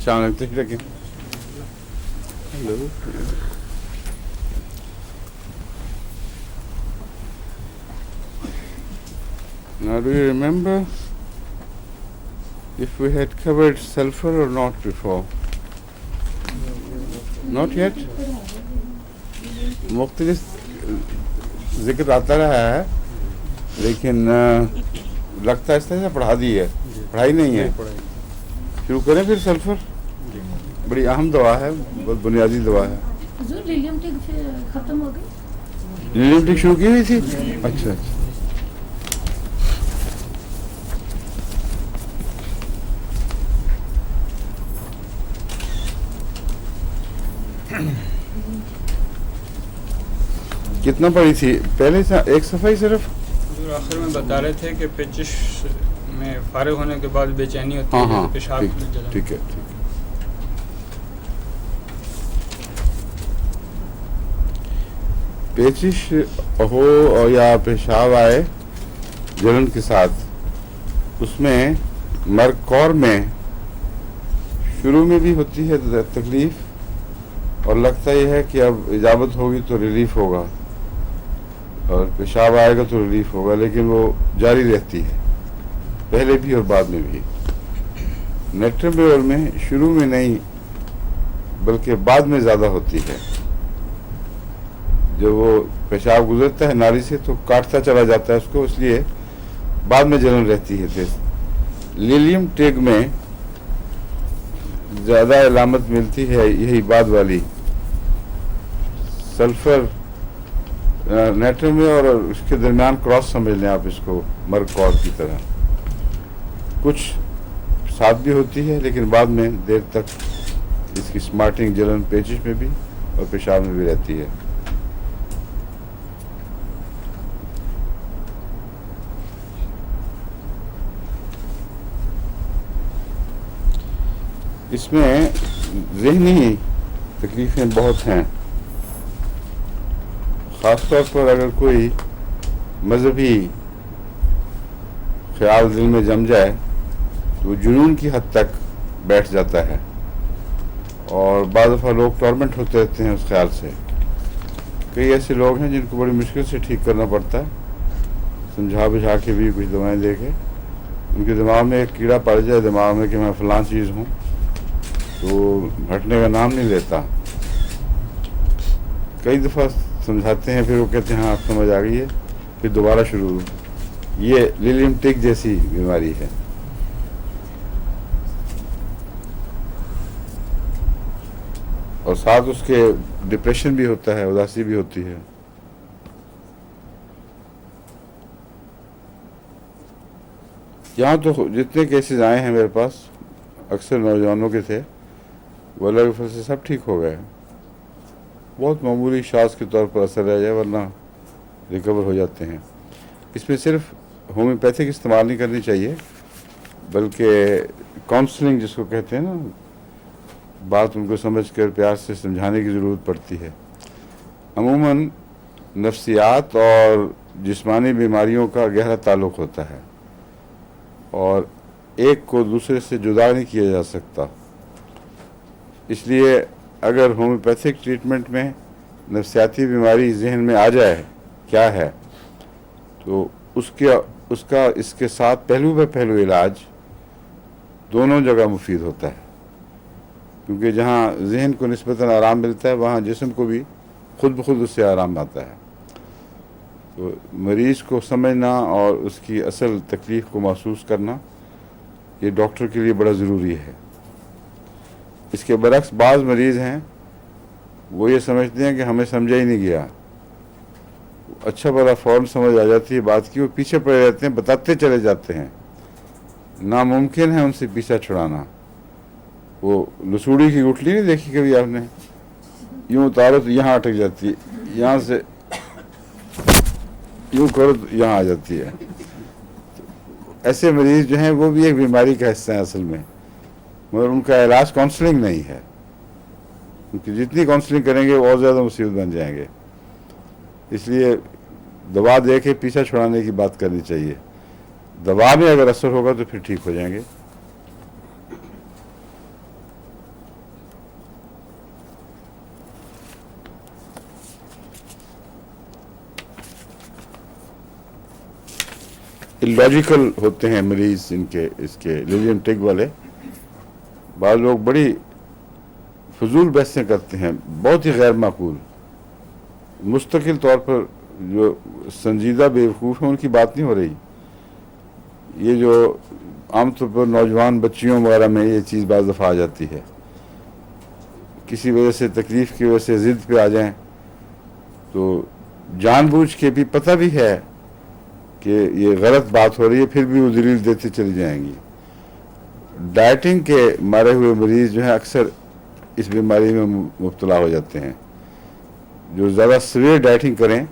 السلام علیکم. Hello. Now, do you remember if we had covered sulfur or not before? Not yet. मुख्तलिफ जिक्र आता रहा है, लेकिन लगता है इस तरह से पढ़ा दी है, पढ़ाई नहीं है. शुरू करें फिर. सल्फर बड़ी अहम दवा है, बहुत बुनियादी दवा है. लिलियम टिक खत्म हो गई. लिलियम टिक शुरू की हुई थी. अच्छा अच्छा. कितना पढ़ी थी पहले? एक सफाई सिर्फ. आखिर में बता रहे थे कि पेचिश में फारिग होने के बाद बेचैनी होती है. हाँ, पेशाब ठीक की जलन. ठीक है. पेचिश हो और या पेशाब आए जलन के साथ, उसमें मरकौर में शुरू में भी होती है तकलीफ, और लगता यह है कि अब इजाबत होगी तो रिलीफ होगा, और पेशाब आएगा तो रिलीफ होगा, लेकिन वो जारी रहती है पहले भी और बाद में भी. नेट्रम्बोल में शुरू में नहीं बल्कि बाद में ज़्यादा होती है. जब वो पेशाब गुजरता है नाली से तो काटता चला जाता है उसको, इसलिए बाद में जलन रहती है तेज. लिलियम टिक में ज़्यादा अलामत मिलती है यही बाद वाली. सल्फर नेट्रम में और उसके दरमियान क्रॉस समझ लें आप इसको, मरकौर की तरह. कुछ साथ भी होती है, लेकिन बाद में देर तक इसकी स्मार्टिंग जलन पेचिश में भी और पेशाब में भी रहती है. इसमें ज़हनी तकलीफ़ें बहुत हैं. ख़ास तौर पर अगर कोई मजहबी ख्याल दिल में जम जाए तो जुनून की हद तक बैठ जाता है, और बाद दफ़ा लोग टॉर्मेंट होते रहते हैं उस ख्याल से. कई ऐसे लोग हैं जिनको बड़ी मुश्किल से ठीक करना पड़ता है, समझा बुझा के भी, कुछ दवाएं दे के. उनके दिमाग में एक कीड़ा पड़ जाए दिमाग में कि मैं फ़लाँ चीज़ हूँ, तो हटने का नाम नहीं लेता. कई दफ़ा समझाते हैं, फिर वो कहते हैं हाँ समझ आ गई है, फिर दोबारा शुरू. ये लिलियम टिक जैसी बीमारी है. और साथ उसके डिप्रेशन भी होता है, उदासी भी होती है. यहाँ तो जितने केसेस आए हैं मेरे पास, अक्सर नौजवानों के थे, वो अल्लाह के फजल से सब ठीक हो गए. बहुत मामूली शाज़ के तौर पर असर रह जाए, वरना रिकवर हो जाते हैं. इसमें सिर्फ होम्योपैथिक इस्तेमाल नहीं करनी चाहिए, बल्कि काउंसलिंग जिसको कहते हैं ना, बात उनको समझ कर प्यार से समझाने की ज़रूरत पड़ती है. अमूमन नफ्सियात और जिस्मानी बीमारियों का गहरा ताल्लुक़ होता है, और एक को दूसरे से जुदा नहीं किया जा सकता. इसलिए अगर होम्योपैथिक ट्रीटमेंट में नफ्सियाती बीमारी जहन में आ जाए क्या है, तो उसका इसके साथ पहलू पे पहलू इलाज दोनों जगह मुफीद होता है. क्योंकि जहाँ जहन को निस्बतन आराम मिलता है, वहाँ जिस्म को भी खुद ब खुद उससे आराम आता है. तो मरीज़ को समझना और उसकी असल तकलीफ़ को महसूस करना, ये डॉक्टर के लिए बड़ा ज़रूरी है. इसके बरक्स बाज़ मरीज़ हैं, वो ये समझते हैं कि हमें समझा ही नहीं गया. अच्छा भला फ़ौरन समझ आ जाती है बात की, वो पीछे पड़े रहते हैं, बताते चले जाते हैं. नामुमकिन है उनसे पीछा छुड़ाना. वो लसूड़ी की गुठली नहीं देखी कभी आपने? यूँ उतारो तो यहाँ अटक जाती है, यहाँ से यूँ करो तो यहाँ आ जाती है. ऐसे मरीज़ जो हैं वो भी एक बीमारी का हिस्सा है असल में, मगर उनका इलाज काउंसलिंग नहीं है. क्योंकि जितनी काउंसलिंग करेंगे वो और ज़्यादा मुसीबत बन जाएंगे. इसलिए दवा दे के पीछा छुड़ाने की बात करनी चाहिए. दवा में अगर असर होगा तो फिर ठीक हो जाएंगे. illogical ہوتے ہیں مریض ان کے اس کے للیم ٹگ والے. بعض لوگ بڑی فضول بحثیں کرتے ہیں, بہت ہی غیر معقول, مستقل طور پر جو سنجیدہ بیوقوف ہیں ان کی بات نہیں ہو رہی. یہ جو عام طور پر نوجوان بچیوں وغیرہ میں یہ چیز بعض دفعہ آ جاتی ہے, کسی وجہ سے تکلیف کی وجہ سے ضد پہ آ جائیں تو جان بوجھ کے بھی پتہ بھی ہے کہ یہ غلط بات ہو رہی ہے پھر بھی وہ دلیل دیتے چلی جائیں گی. ڈائٹنگ کے مارے ہوئے مریض جو ہیں اکثر اس بیماری میں مبتلا ہو جاتے ہیں. جو زیادہ سویئر ڈائٹنگ کریں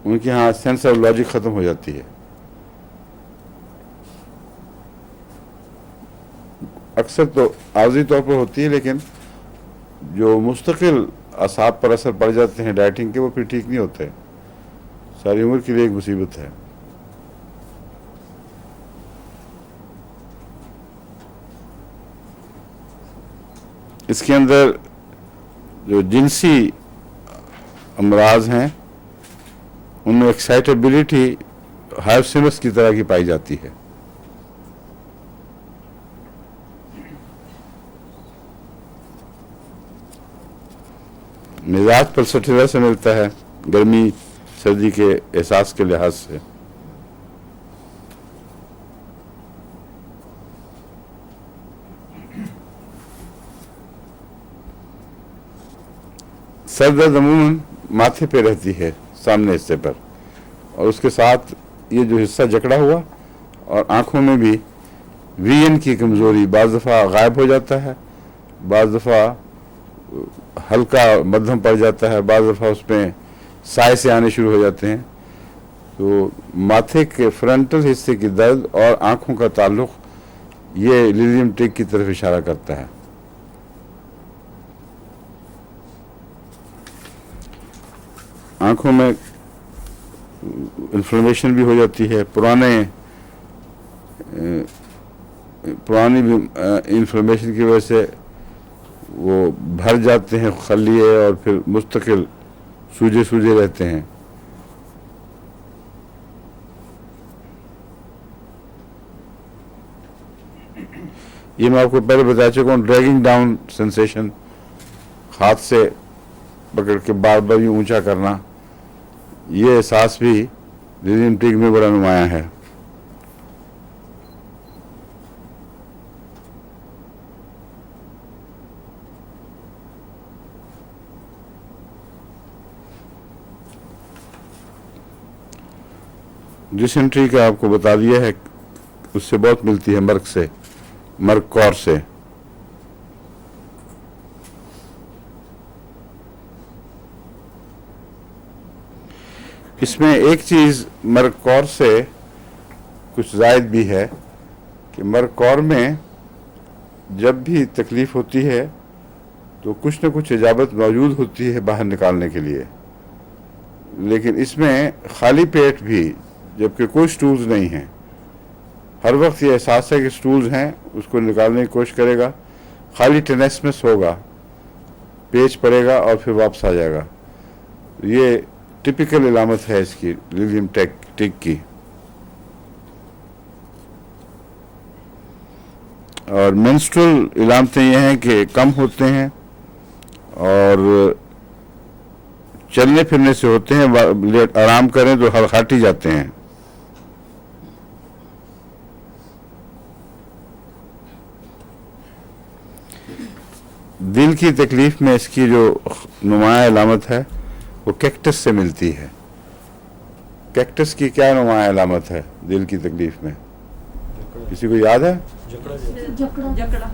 ان کے ہاں سینس آف لاجک ختم ہو جاتی ہے. اکثر تو عارضی طور پر ہوتی ہے, لیکن جو مستقل اعصاب پر اثر پڑ جاتے ہیں ڈائٹنگ کے وہ پھر ٹھیک نہیں ہوتے, ساری عمر کے لیے ایک مصیبت ہے. اس کے اندر جو جنسی امراض ہیں ان میں ایکسائٹیبلٹی ہائپسینس کی طرح کی پائی جاتی ہے. مزاج پلسٹیرا سے ملتا ہے گرمی سردی کے احساس کے لحاظ سے. سر درد عموماً ماتھے پہ رہتی ہے سامنے حصے پر, اور اس کے ساتھ یہ جو حصہ جکڑا ہوا اور آنکھوں میں بھی وین کی کمزوری بعض دفعہ غائب ہو جاتا ہے, بعض دفعہ ہلکا مدھم پڑ جاتا ہے, بعض دفعہ اس میں سائے سے آنے شروع ہو جاتے ہیں. تو ماتھے کے فرنٹل حصے کی درد اور آنکھوں کا تعلق یہ للیم ٹگ کی طرف اشارہ کرتا ہے. آنکھوں میں انفلمیشن بھی ہو جاتی ہے, پرانی انفلمیشن کی وجہ سے وہ بھر جاتے ہیں خلیے اور پھر مستقل سوجے رہتے ہیں. یہ میں آپ کو پہلے بتا چکا ہوں, ڈریگنگ ڈاؤن سینسیشن, ہاتھ سے پکڑ کے بار بار یوں اونچا کرنا, یہ احساس بھی للیم ٹگ میں بڑا نمایاں ہے. ڈسینٹری کا آپ کو بتا دیا ہے, اس سے بہت ملتی ہے مرگ کور سے. اس میں ایک چیز مرگ کور سے کچھ زائد بھی ہے کہ مرگ کور میں جب بھی تکلیف ہوتی ہے تو کچھ نہ کچھ اجابت موجود ہوتی ہے باہر نکالنے کے لیے, لیکن اس میں خالی پیٹ بھی جبکہ کوئی سٹولز نہیں ہیں, ہر وقت یہ احساس ہے کہ سٹولز ہیں, اس کو نکالنے کی کوشش کرے گا, خالی ٹینیسمس ہوگا, پیچ پڑے گا اور پھر واپس آ جائے گا. یہ ٹپیکل علامت ہے اس کی للیم ٹگ کی. اور منسٹرل علامتیں یہ ہیں کہ کم ہوتے ہیں اور چلنے پھرنے سے ہوتے ہیں, آرام کریں تو ہٹ ہی جاتے ہیں. دل کی تکلیف میں اس کی جو نمایاں علامت ہے وہ کیکٹس سے ملتی ہے. کیکٹس کی کیا نمایاں علامت ہے دل کی تکلیف میں, کسی کو یاد ہے؟ جکڑا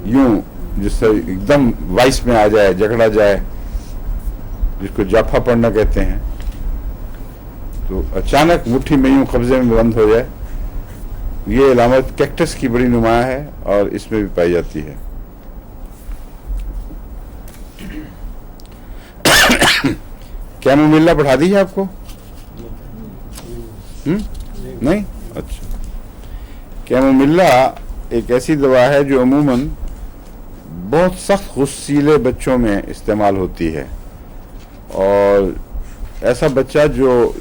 یوں جس سے ایک دم وائس میں آ جائے, جکڑا جائے, جس کو جاپا پڑنا کہتے ہیں, تو اچانک مٹھی میں یوں قبضے میں بند ہو جائے, یہ علامت کیکٹس کی بڑی نمایاں ہے اور اس میں بھی پائی جاتی ہے. کیمومیلا پڑھا دی ہے آپ کو؟ نہیں؟ اچھا. کیمومیلا ایک ایسی دوا ہے جو عموماً بہت سخت غصیلے بچوں میں استعمال ہوتی ہے, اور ایسا بچہ جو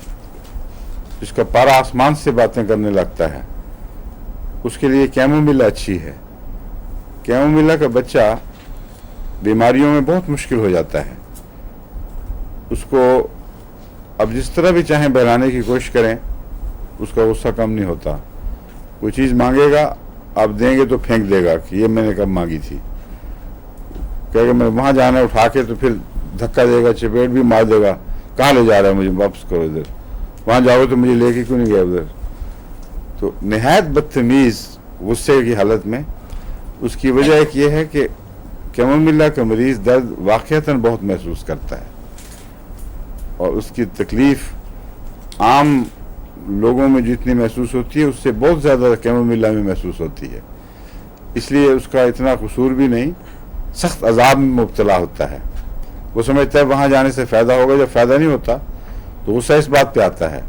जिसका पारा आसमान से बातें करने लगता है, उसके लिए कैमोमिला अच्छी है। कैमोमिला का बच्चा बीमारियों में बहुत मुश्किल हो जाता है। उसको अब जिस तरह भी चाहें बहलाने की कोशिश करें, उसका गुस्सा कम नहीं होता। कोई चीज़ मांगेगा, आप देंगे तो फेंक देगा कि ये मैंने कब मांगी थी। कहेगा मैं वहाँ जाना, उठा के तो फिर धक्का देगा, चपेट भी मार देगा, कहाँ ले जा रहा है मुझे, वापस करो इधर, वहाँ जाओगे तो मुझे लेके क्यों नहीं गया उधर। तो नहायत बदतमीज़ गुस्से की हालत में। उसकी वजह एक ये है कि कैमोमिला का मरीज़ दर्द वाक़ईतन बहुत महसूस करता है और उसकी तकलीफ़ आम लोगों में जितनी महसूस होती है उससे बहुत ज़्यादा कैमोमिला में महसूस होती है। इसलिए उसका इतना कसूर भी नहीं, सख्त अजाब में मुब्तला होता है। वो समझता है वहाँ जाने से फ़ायदा होगा, जब फ़ायदा नहीं होता तो गुस्सा इस बात पे आता है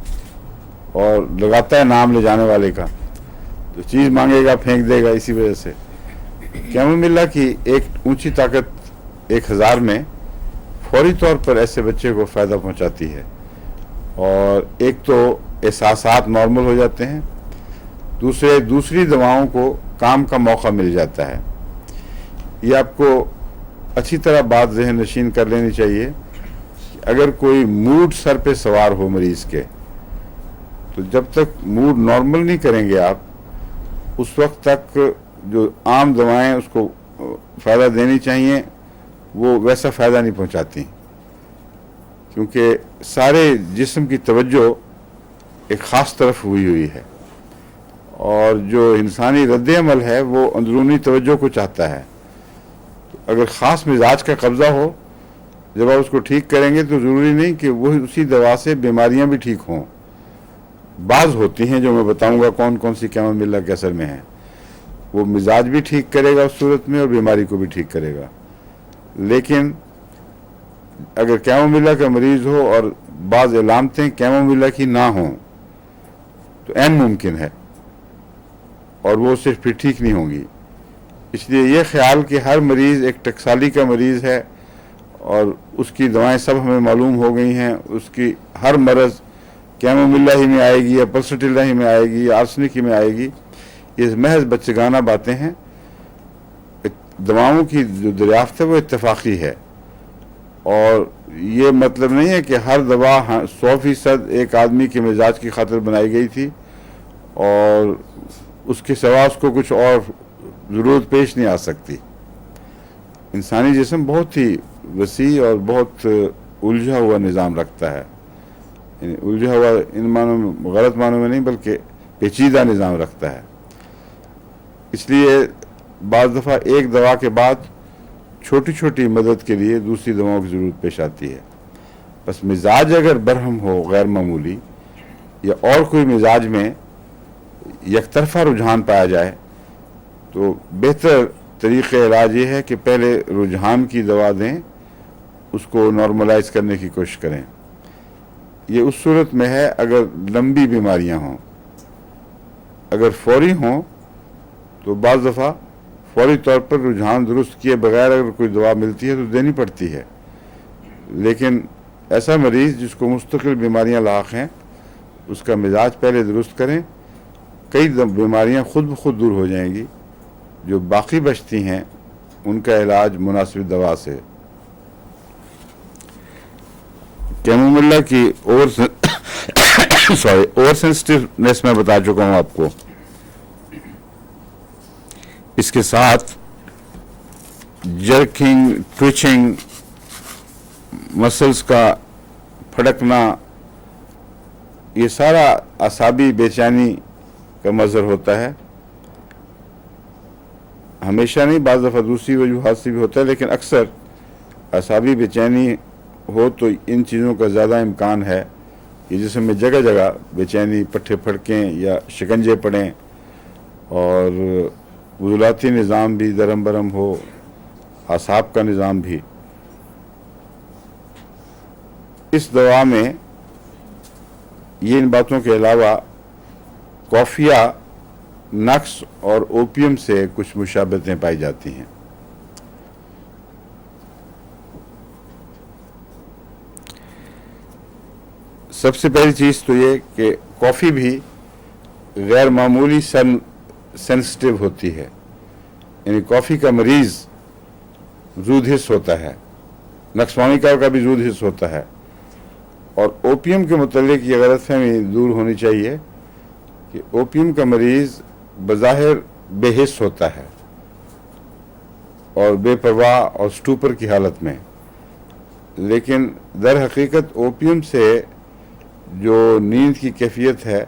और लगाता है नाम ले जाने वाले का, तो चीज़ मांगेगा फेंक देगा। इसी वजह से कैमोमिला की एक ऊंची ताकत 1000 में फौरी तौर पर ऐसे बच्चे को फ़ायदा पहुंचाती है। और एक तो एहसासात नॉर्मल हो जाते हैं, दूसरी दवाओं को काम का मौका मिल जाता है। ये आपको अच्छी तरह बात ज़हन नशीन कर लेनी चाहिए। अगर कोई मूड सर पे सवार हो मरीज़ के, तो जब तक मूड नॉर्मल नहीं करेंगे आप, उस वक्त तक जो आम दवाएं उसको फ़ायदा देनी चाहिए वो वैसा फ़ायदा नहीं पहुंचाती, क्योंकि सारे जिस्म की तवज्जो एक ख़ास तरफ हुई है और जो इंसानी रद्द अमल है वो अंदरूनी तवज्जो को चाहता है। तो अगर ख़ास मिजाज का कब्ज़ा हो, जब आप उसको ठीक करेंगे तो ज़रूरी नहीं कि वही उसी दवा से बीमारियां भी ठीक हों। बाज़ होती हैं जो मैं बताऊंगा कौन कौन सी कैमोमिला के असर में है। वो मिजाज भी ठीक करेगा उस सूरत में और बीमारी को भी ठीक करेगा। लेकिन अगर कैमोमिला का मरीज़ हो और बाज़ अलामतें कैमोमिला की ना हों तो ऐन मुमकिन है और वो सिर्फ फिर ठीक नहीं होंगी। इसलिए ये ख्याल कि हर मरीज़ एक टकसाली का मरीज़ है और उसकी दवाएं सब हमें मालूम हो गई हैं, उसकी हर मरज़ कैमोमिला ही में आएगी या पल्सटिला ही में आएगी या आर्सेनिक ही में आएगी, ये महज बच्चेगाना बातें हैं। दवाओं की जो दरियाफ्त है वो इत्तफाक़ी है और ये मतलब नहीं है कि हर दवा 100% एक आदमी के मिजाज की खातिर बनाई गई थी और उसके सिवा उसको कुछ और ज़रूरत पेश नहीं आ सकती। इंसानी जिस्म बहुत ही वसी और बहुत उलझा हुआ निज़ाम रखता है। उलझा हुआ इन मानों में, गलत मानों में नहीं, बल्कि पेचीदा निज़ाम रखता है। इसलिए बाज़ दफ़ा एक दवा के बाद छोटी छोटी मदद के लिए दूसरी दवाओं की ज़रूरत पेश आती है। बस मिजाज अगर बरहम हो, गैर मामूली, या और कोई मिजाज में यकतरफा रुझान पाया जाए, तो बेहतर तरीक़े इलाज ये है कि पहले रुझान की दवा दें, उसको नॉर्मलाइज करने की कोशिश करें। ये उस सूरत में है अगर लंबी बीमारियां हों। अगर फौरी हों तो बाज़ दफ़ा फौरी तौर पर रुझान दुरुस्त किए बगैर अगर कोई दवा मिलती है तो देनी पड़ती है। लेकिन ऐसा मरीज़ जिसको मुस्तकिल बीमारियां लाक हैं, उसका मिजाज पहले दुरुस्त करें, कई बीमारियां खुद ब खुद दूर हो जाएंगी। जो बाकी बचती हैं उनका इलाज मुनासिब दवा से। कैमोमिला की ओवर सेंसिटिवनेस मैं बता चुका हूं आपको। इसके साथ जर्किंग, ट्विचिंग, मसल्स का फड़कना, ये सारा असाबी बेचैनी का मज़हर होता है। हमेशा नहीं, बाज़ दफ़ा दूसरी वजूहात से भी होता है, लेकिन अक्सर असाबी बेचैनी हो तो इन चीज़ों का ज़्यादा इम्कान है कि जिसम में जगह जगह बेचैनी, पट्टे फड़कें या शिकंजे पड़ें और वज़ूलाती निज़ाम भी दरम बरम हो, आसाब का निज़ाम भी। इस दवा में ये इन बातों के अलावा कॉफिया, नक्स और ओपियम से कुछ मुशाबहतें पाई जाती हैं। सबसे पहली चीज़ तो ये कि कॉफ़ी भी गैर मामूली सेंसिटिव होती है, यानी कॉफ़ी का मरीज़ जूद हिस्स होता है, नक्सवामिका का भी जूद हिस्स होता है। और ओपीएम के मुतल्लिक ये गलतफहमी दूर होनी चाहिए कि ओपीएम का मरीज़ बज़ाहिर बेहिस होता है और बेपरवाह और स्टूपर की हालत में, लेकिन दर हकीकत ओपीएम से जो नींद की कैफियत है,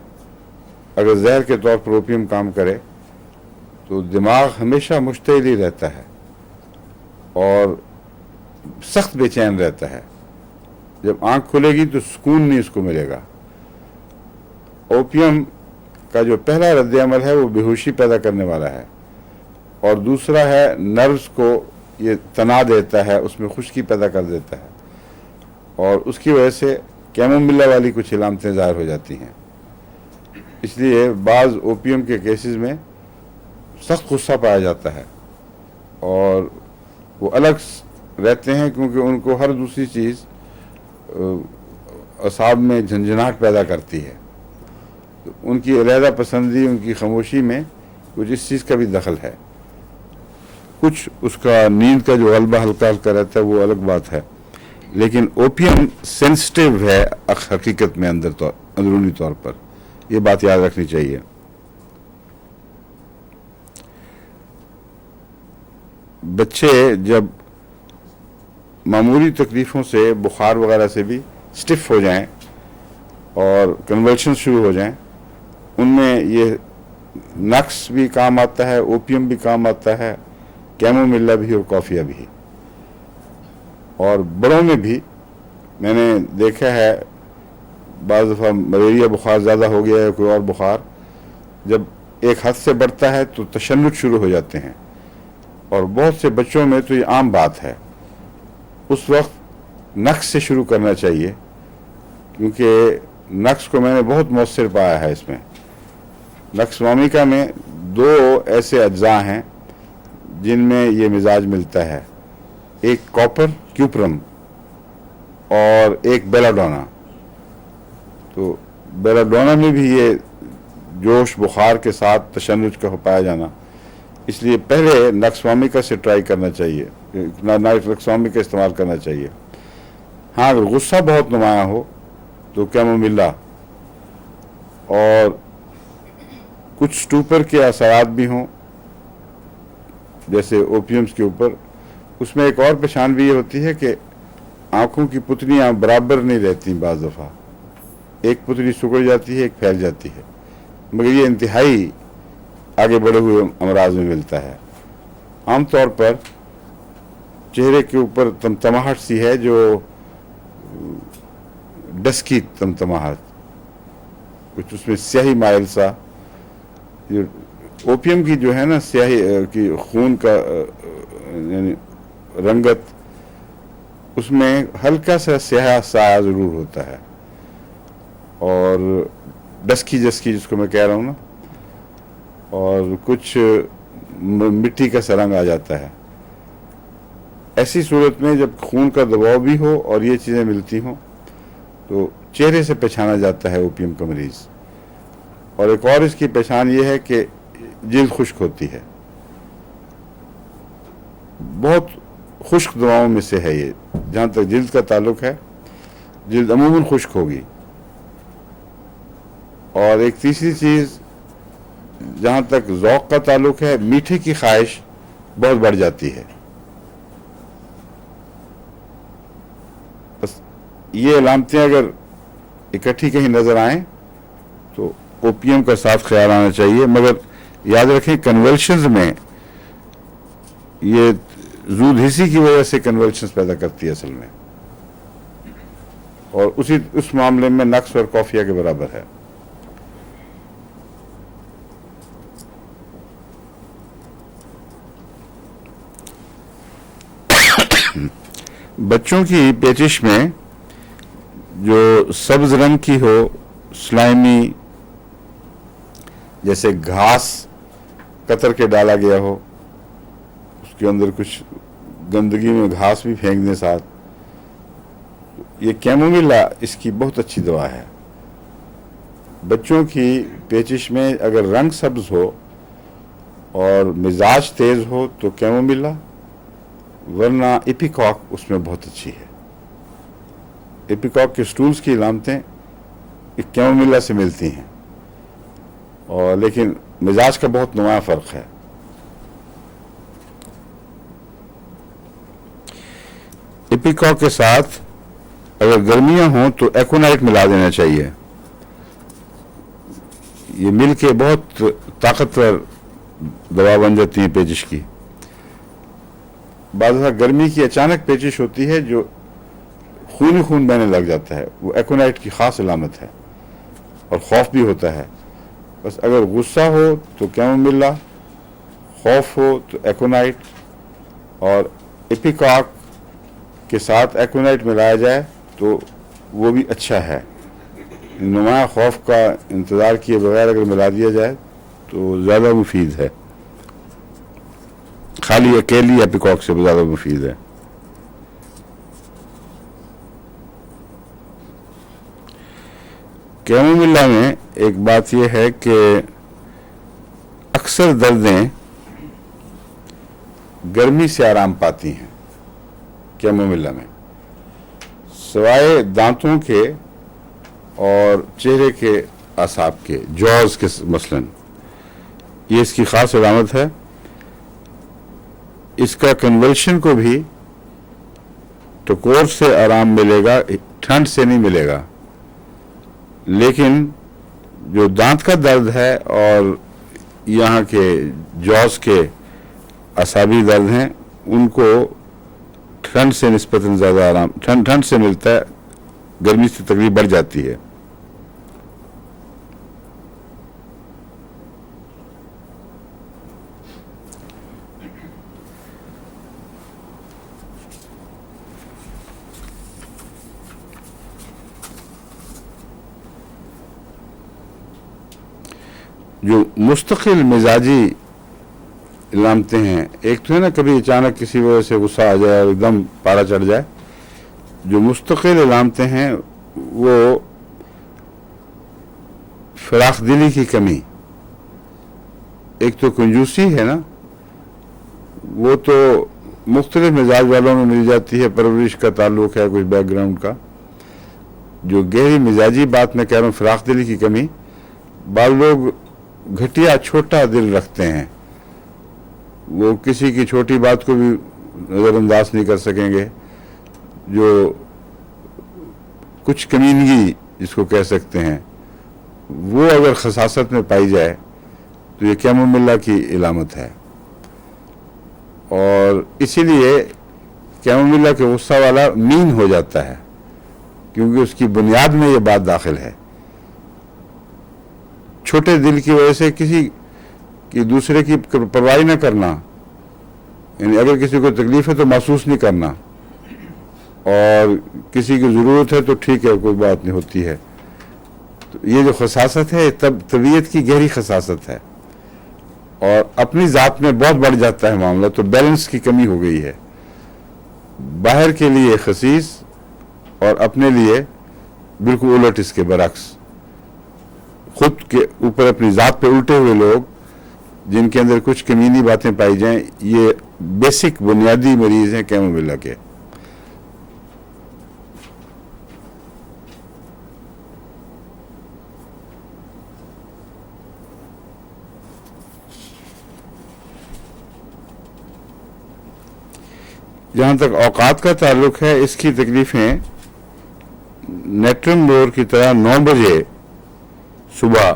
अगर जहर के तौर पर ओपीएम काम करे तो दिमाग हमेशा मुश्तइल ही रहता है और सख्त बेचैन रहता है। जब आंख खुलेगी तो सुकून नहीं उसको मिलेगा। ओपीएम का जो पहला रद्द-ए-अमल है वो बेहोशी पैदा करने वाला है, और दूसरा है नर्व्स को ये तना देता है, उसमें खुश्की पैदा कर देता है, और उसकी वजह से कैमोमिला वाली कुछ इलामतें ज़ाहिर हो जाती हैं। इसलिए बाज़ ओपीएम के केसेस में सख्त गुस्सा पाया जाता है और वो अलग रहते हैं, क्योंकि उनको हर दूसरी चीज़ असाब में झंझनाहट पैदा करती है। तो उनकी अलहदा पसंदी, उनकी खामोशी में कुछ इस चीज़ का भी दखल है। कुछ उसका नींद का जो गलबा हल्का हल्का रहता है वो अलग बात है, लेकिन ओपीएम सेंसिटिव है हकीकत में अंदरूनी तौर पर, ये बात याद रखनी चाहिए। बच्चे जब मामूली तकलीफ़ों से, बुखार वगैरह से भी स्टिफ हो जाएं और कन्वल्शन शुरू हो जाएं, उनमें ये नक्स भी काम आता है, ओपीएम भी काम आता है, कैमोमिला भी और कॉफिया भी। और बड़ों में भी मैंने देखा है, बाज़ दफ़ा मलेरिया बुखार ज़्यादा हो गया है, कोई और बुखार जब एक हद से बढ़ता है तो तशन्नुज शुरू हो जाते हैं, और बहुत से बच्चों में तो ये आम बात है। उस वक्त नक्स से शुरू करना चाहिए, क्योंकि नक्स को मैंने बहुत मौसर पाया है। इसमें नक्सवामिका में दो ऐसे अज्जा हैं जिनमें ये मिजाज मिलता है, एक कॉपर क्यूप्रम और एक बेलाडोना। तो बेलाडोना में भी ये जोश बुखार के साथ तशन्नुज का पाया जाना, इसलिए पहले नक्सवामिका से ट्राई करना चाहिए, नक्सवामिका इस्तेमाल करना चाहिए। हाँ, अगर गुस्सा बहुत नुमाया हो तो कैमोमिला, और कुछ स्टूपर के असरात भी हों जैसे ओपीएम्स के ऊपर, उसमें एक और परेशान भी ये होती है कि आँखों की पुतलियाँ बराबर नहीं रहती। बाज़ दफ़ा एक पुतली सिकुड़ जाती है, एक फैल जाती है, मगर ये इंतहाई आगे बढ़े हुए अमराज में मिलता है। आमतौर पर चेहरे के ऊपर तमतमाहट सी है, जो डस्की तमतमाहट, कुछ उसमें स्याही माइल सा। जो ओपीएम की जो है ना स्याही की खून का यानी रंगत, उसमें हल्का सा स्याह साया ज़रूर होता है, और डस्की जस्की जिसको मैं कह रहा हूँ ना, और कुछ मिट्टी का सरंग आ जाता है। ऐसी सूरत में जब खून का दबाव भी हो और ये चीज़ें मिलती हों तो चेहरे से पहचाना जाता है ओपीएम का मरीज़। और एक और इसकी पहचान ये है कि जिल्द खुश्क होती है। बहुत खुश्क दवाओं में से है ये, जहाँ तक जिल्द का ताल्लुक है, जिल्द अमूमन खुश्क होगी। और एक तीसरी चीज़ जहाँ तक ज़ौक़ का ताल्लुक है, मीठे की ख्वाहिश बहुत बढ़ जाती है। बस ये अलामतें अगर इकट्ठी कहीं नज़र आएँ तो ओपीएम का साथ ख्याल आना चाहिए। मगर याद रखें, कन्वल्शंस में ये जूद हिस्सी की वजह से कन्वल्शंस पैदा करती है असल में, और उस मामले में नक्स और कॉफिया के बराबर है। बच्चों की पेचिश में जो सब्ज रंग की हो, स्लाइमी, जैसे घास कतर के डाला गया हो, उसके अंदर कुछ गंदगी में घास भी फेंक दें साथ, ये कैमोमिला इसकी बहुत अच्छी दवा है। بچوں کی پیچش میں اگر رنگ سبز ہو اور مزاج تیز ہو تو کیمومیلا، ورنہ ایپیکاک اس میں بہت اچھی ہے. ایپیکاک کے سٹولز کی علامتیں کیمومیلا سے ملتی ہیں، اور لیکن مزاج کا بہت نمایاں فرق ہے. ایپیکاک کے ساتھ اگر گرمیاں ہوں تو ایکونائٹ ملا دینا چاہیے. یہ مل کے بہت طاقتور دوا بن جاتی ہیں پیچش کی. بعض دفعہ گرمی کی اچانک پیچش ہوتی ہے جو خون بہنے لگ جاتا ہے، وہ ایکونائٹ کی خاص علامت ہے، اور خوف بھی ہوتا ہے. بس اگر غصہ ہو تو کیمومیلا، خوف ہو تو ایکونائٹ، اور ایپیکاک کے ساتھ ایکونائٹ ملایا جائے تو وہ بھی اچھا ہے. نمایاں خوف کا انتظار کیے بغیر اگر ملا دیا جائے تو زیادہ مفید ہے، خالی اکیلی ایپیکاک سے زیادہ مفید ہے. کیمومیلا میں ایک بات یہ ہے کہ اکثر دردیں گرمی سے آرام پاتی ہیں. کیمومیلا میں سوائے دانتوں کے اور چہرے کے اعصاب کے، جوز کے مثلاً، یہ اس کی خاص علامت ہے. اس کا کنولشن کو بھی ٹکور سے آرام ملے گا، ٹھنڈ سے نہیں ملے گا. لیکن جو دانت کا درد ہے اور یہاں کے جوز کے اعصابی درد ہیں، ان کو ٹھنڈ سے نسبتاً زیادہ آرام ٹھنڈ سے ملتا ہے، گرمی سے تکلیف بڑھ جاتی ہے. جو مستقل مزاجی علامتیں ہیں، ایک تو ہے نا کبھی اچانک کسی وجہ سے غصہ آ جائے اور ایک دم پارا چڑھ جائے. جو مستقل علامتیں ہیں وہ فراخ دلی کی کمی، ایک تو کنجوسی ہے نا، وہ تو مختلف مزاج والوں میں مل جاتی ہے، پرورش کا تعلق ہے، کچھ بیک گراؤنڈ کا. جو گہری مزاجی بات میں کہہ رہا ہوں، فراخ دلی کی کمی، بعض لوگ گھٹیا چھوٹا دل رکھتے ہیں، وہ کسی کی چھوٹی بات کو بھی نظر انداز نہیں کر سکیں گے. جو کچھ کمینگی جس کو کہہ سکتے ہیں، وہ اگر خساست میں پائی جائے تو یہ کیمومیلا کی علامت ہے. اور اسی لیے کیمومیلا کے غصہ والا مین ہو جاتا ہے، کیونکہ اس کی بنیاد میں یہ بات داخل ہے. چھوٹے دل کی وجہ سے کسی کی دوسرے کی پرواہ نہ کرنا، یعنی اگر کسی کو تکلیف ہے تو محسوس نہیں کرنا، اور کسی کی ضرورت ہے تو ٹھیک ہے، کوئی بات نہیں ہوتی ہے. تو یہ جو خساست ہے طبیعت کی گہری خساست ہے، اور اپنی ذات میں بہت بڑھ جاتا ہے معاملہ. تو بیلنس کی کمی ہو گئی ہے، باہر کے لیے خسیس اور اپنے لیے بالکل الٹ، اس کے برعکس. خود کے اوپر اپنی ذات پہ الٹے ہوئے لوگ جن کے اندر کچھ کمینی باتیں پائی جائیں، یہ بیسک بنیادی مریض ہیں کیمومیلا کے. جہاں تک اوقات کا تعلق ہے، اس کی تکلیفیں نیٹرم ڈور کی طرح 9 بجے صبح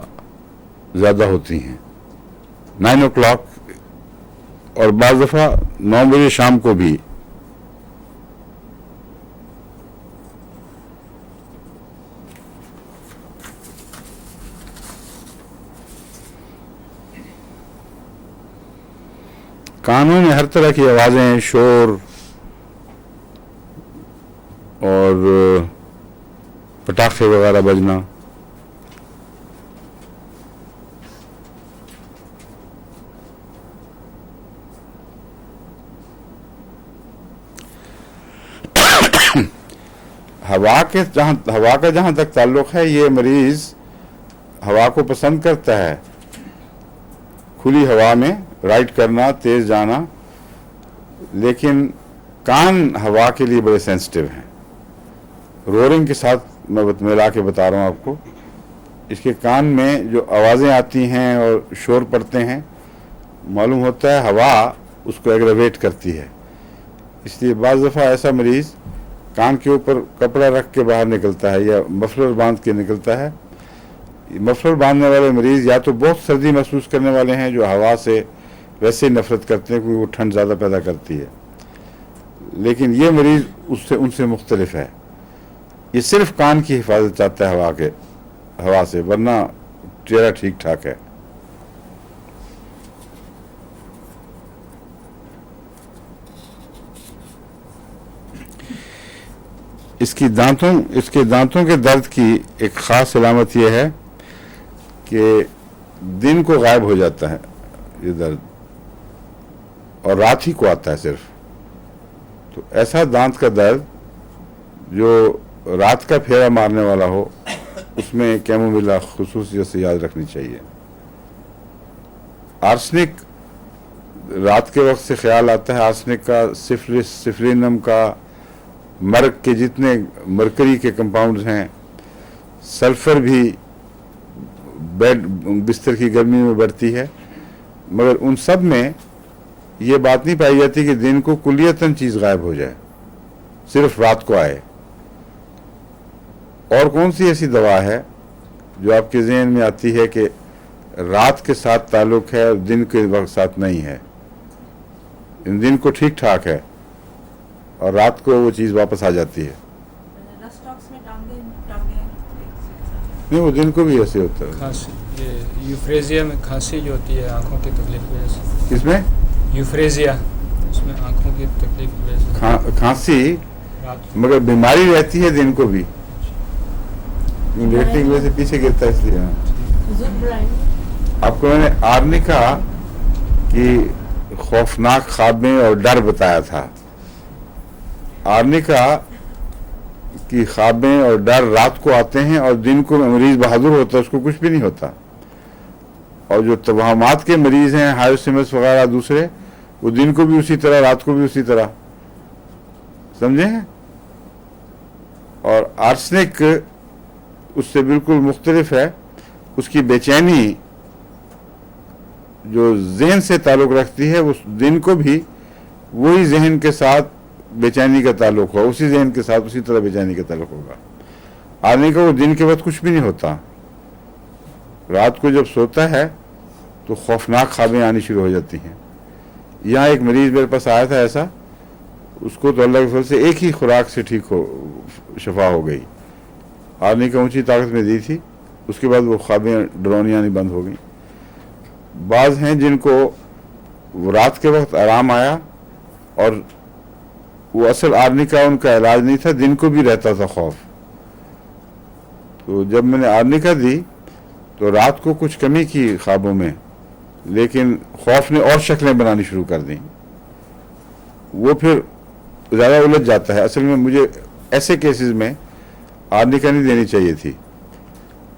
زیادہ ہوتی ہیں، 9 o'clock، اور بعض دفعہ 9 بجے شام کو بھی. کانوں میں ہر طرح کی آوازیں، شور اور پٹاخے وغیرہ بجنا. ہوا کا جہاں تک تعلق ہے، یہ مریض ہوا کو پسند کرتا ہے، کھلی ہوا میں رائڈ کرنا، تیز جانا، لیکن کان ہوا کے لیے بڑے سینسٹیو ہیں. رورنگ کے ساتھ میں ملا کے بتا رہا ہوں آپ کو. اس کے کان میں جو آوازیں آتی ہیں اور شور پڑتے ہیں، معلوم ہوتا ہے ہوا اس کو ایگریویٹ کرتی ہے. اس لیے بعض دفعہ ایسا مریض کان کے اوپر کپڑا رکھ کے باہر نکلتا ہے یا مفلر باندھ کے نکلتا ہے. مفلر باندھنے والے مریض یا تو بہت سردی محسوس کرنے والے ہیں جو ہوا سے ویسے ہی نفرت کرتے ہیں کیونکہ وہ ٹھنڈ زیادہ پیدا کرتی ہے، لیکن یہ مریض ان سے مختلف ہے. یہ صرف کان کی حفاظت چاہتا ہے ہوا سے، ورنہ چہرہ ٹھیک ٹھاک ہے. اس کے دانتوں کے درد کی ایک خاص علامت یہ ہے کہ دن کو غائب ہو جاتا ہے یہ درد، اور رات ہی کو آتا ہے صرف. تو ایسا دانت کا درد جو رات کا پھیرا مارنے والا ہو، اس میں کیمومیلا خصوصیت سے یاد رکھنی چاہیے. آرسنک رات کے وقت سے خیال آتا ہے، آرسنک کا، سفلینم کا، مرگ کے جتنے مرکری کے کمپاؤنڈز ہیں، سلفر بھی بستر کی گرمی میں بڑھتی ہے، مگر ان سب میں یہ بات نہیں پائی جاتی کہ دن کو کلیتاً چیز غائب ہو جائے، صرف رات کو آئے. اور کون سی ایسی دوا ہے جو آپ کے ذہن میں آتی ہے کہ رات کے ساتھ تعلق ہے اور دن کے وقت ساتھ نہیں ہے؟ دن کو ٹھیک ٹھاک ہے اور رات کو وہ چیز واپس آ جاتی ہے. نہیں، وہ دن کو بھی ایسے ہوتا ہے. کھانسی، یہ یوفریزیا میں کھانسی جو ہوتی ہے آنکھوں کی تکلیف کی وجہ سے. کس میں؟ یوفریزیا، اس میں آنکھوں کی تکلیف کی وجہ سے کھانسی، رات مگر بیماری رہتی ہے دن کو بھی. لیٹنے کی وجہ سے پیچھے گرتا ہے اس لیے. آپ کو میں نے آرنیکا کی خوفناک خوابیں اور ڈر بتایا تھا. آرنیکا کی خوابیں اور ڈر رات کو آتے ہیں اور دن کو مریض بہادر ہوتا ہے، اس کو کچھ بھی نہیں ہوتا. اور جو توہمات کے مریض ہیں، ہائیوسیمس وغیرہ دوسرے، وہ دن کو بھی اسی طرح، رات کو بھی اسی طرح. سمجھے ہیں؟ اور آرسنک اس سے بالکل مختلف ہے. اس کی بے چینی جو ذہن سے تعلق رکھتی ہے، اس دن کو بھی وہی ذہن کے ساتھ بے چینی کا تعلق ہو، اسی ذہن کے ساتھ اسی طرح بے چینی کا تعلق ہوگا. آدمی کو وہ دن کے وقت کچھ بھی نہیں ہوتا، رات کو جب سوتا ہے تو خوفناک خوابیں آنی شروع ہو جاتی ہیں. یہاں ایک مریض میرے پاس آیا تھا ایسا، اس کو تو اللہ کے فضل سے ایک ہی خوراک سے شفا ہو گئی. آدمی کا اونچی طاقت میں دی تھی، اس کے بعد وہ خوابیں ڈرونی آنی بند ہو گئیں. بعض ہیں جن کو رات کے وقت آرام آیا اور وہ اصل آرنیکا ان کا علاج نہیں تھا، دن کو بھی رہتا تھا خوف. تو جب میں نے آرنیکا دی تو رات کو کچھ کمی کی خوابوں میں، لیکن خوف نے اور شکلیں بنانی شروع کر دیں. وہ پھر زیادہ الجھ جاتا ہے. اصل میں مجھے ایسے کیسز میں آرنیکا نہیں دینی چاہیے تھی.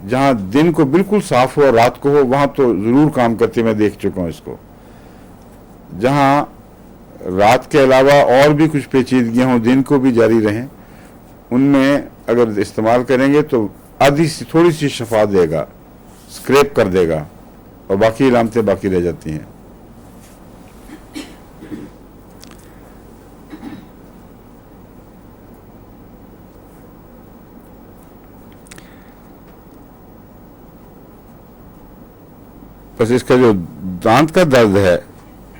جہاں دن کو بالکل صاف ہو اور رات کو ہو، وہاں تو ضرور کام کرتی، میں دیکھ چکا ہوں اس کو. جہاں رات کے علاوہ اور بھی کچھ پیچیدگیاں ہوں، دن کو بھی جاری رہیں، ان میں اگر استعمال کریں گے تو آدھی سی تھوڑی سی شفا دے گا، اسکریپ کر دے گا، اور باقی علامتیں باقی رہ جاتی ہیں. بس اس کا جو دانت کا درد ہے،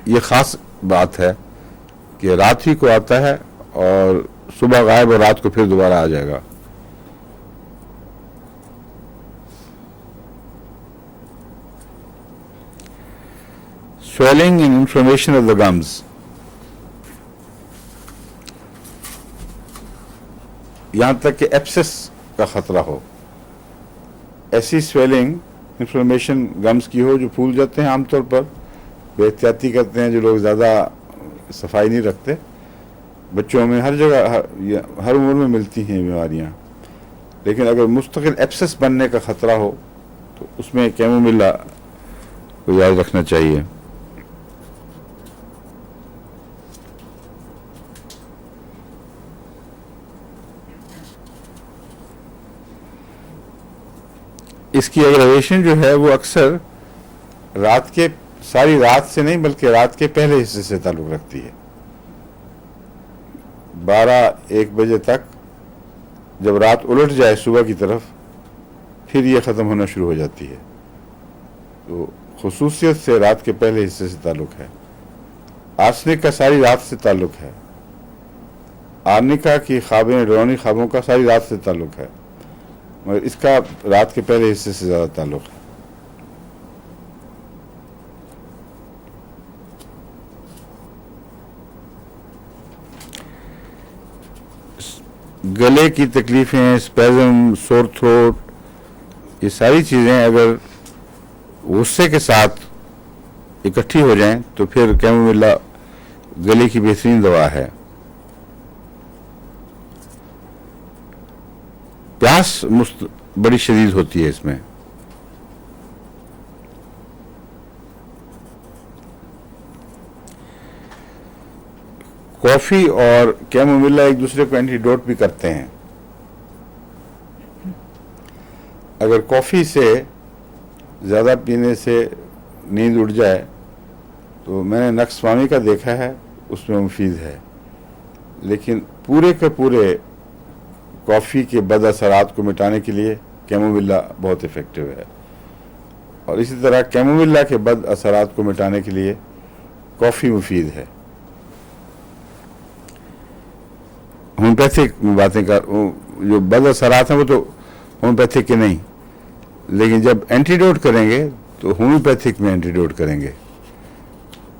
یہ خاص بات ہے کہ رات ہی کو آتا ہے اور صبح غائب اور رات کو پھر دوبارہ آ جائے گا. swelling and inflammation of the gums. یہاں تک کہ ایپسس کا خطرہ ہو، ایسی سویلنگ انفلمیشن گمز کی ہو جو پھول جاتے ہیں. عام طور پر بے احتیاطی کرتے ہیں جو لوگ زیادہ صفائی نہیں رکھتے. بچوں میں ہر جگہ ہر عمر میں ملتی ہیں بیماریاں، لیکن اگر مستقل ایپسس بننے کا خطرہ ہو تو اس میں کیمومیلا کو یاد رکھنا چاہیے. اس کی ایگریویشن جو ہے وہ اکثر رات کے ساری رات سے نہیں بلکہ رات کے پہلے حصے سے تعلق رکھتی ہے. 12-1 بجے تک جب رات الٹ جائے صبح کی طرف پھر یہ ختم ہونا شروع ہو جاتی ہے. تو خصوصیت سے رات کے پہلے حصے سے تعلق ہے. آرسنک کا ساری رات سے تعلق ہے. آرنیکا کی خوابیں ڈراؤنی خوابوں کا ساری رات سے تعلق ہے، مگر اس کا رات کے پہلے حصے سے زیادہ تعلق ہے. گلے کی تکلیفیں، اسپیزم، سور تھروٹ، یہ ساری چیزیں اگر غصے کے ساتھ اکٹھی ہو جائیں تو پھر کیمومیلا گلے کی بہترین دوا ہے. پیاس بڑی شدید ہوتی ہے اس میں. کافی اور کیمومیلا ایک دوسرے کو اینٹی ڈوٹ بھی کرتے ہیں. اگر کافی سے زیادہ پینے سے نیند اڑ جائے تو میں نے نقص فہمی کا دیکھا ہے، اس میں مفید ہے، لیکن پورے کے پورے کافی کے بد اثرات کو مٹانے کے لیے کیمومیلا بہت افیکٹو ہے. اور اسی طرح کیمومیلا کے بد اثرات کو مٹانے کے لیے کافی مفید ہے. ہومیوپیتھک باتیں جو بد اثرات ہیں وہ تو ہومیوپیتھک کے نہیں، لیکن جب اینٹیڈوٹ کریں گے تو ہومیوپیتھک میں اینٹیڈوٹ کریں گے.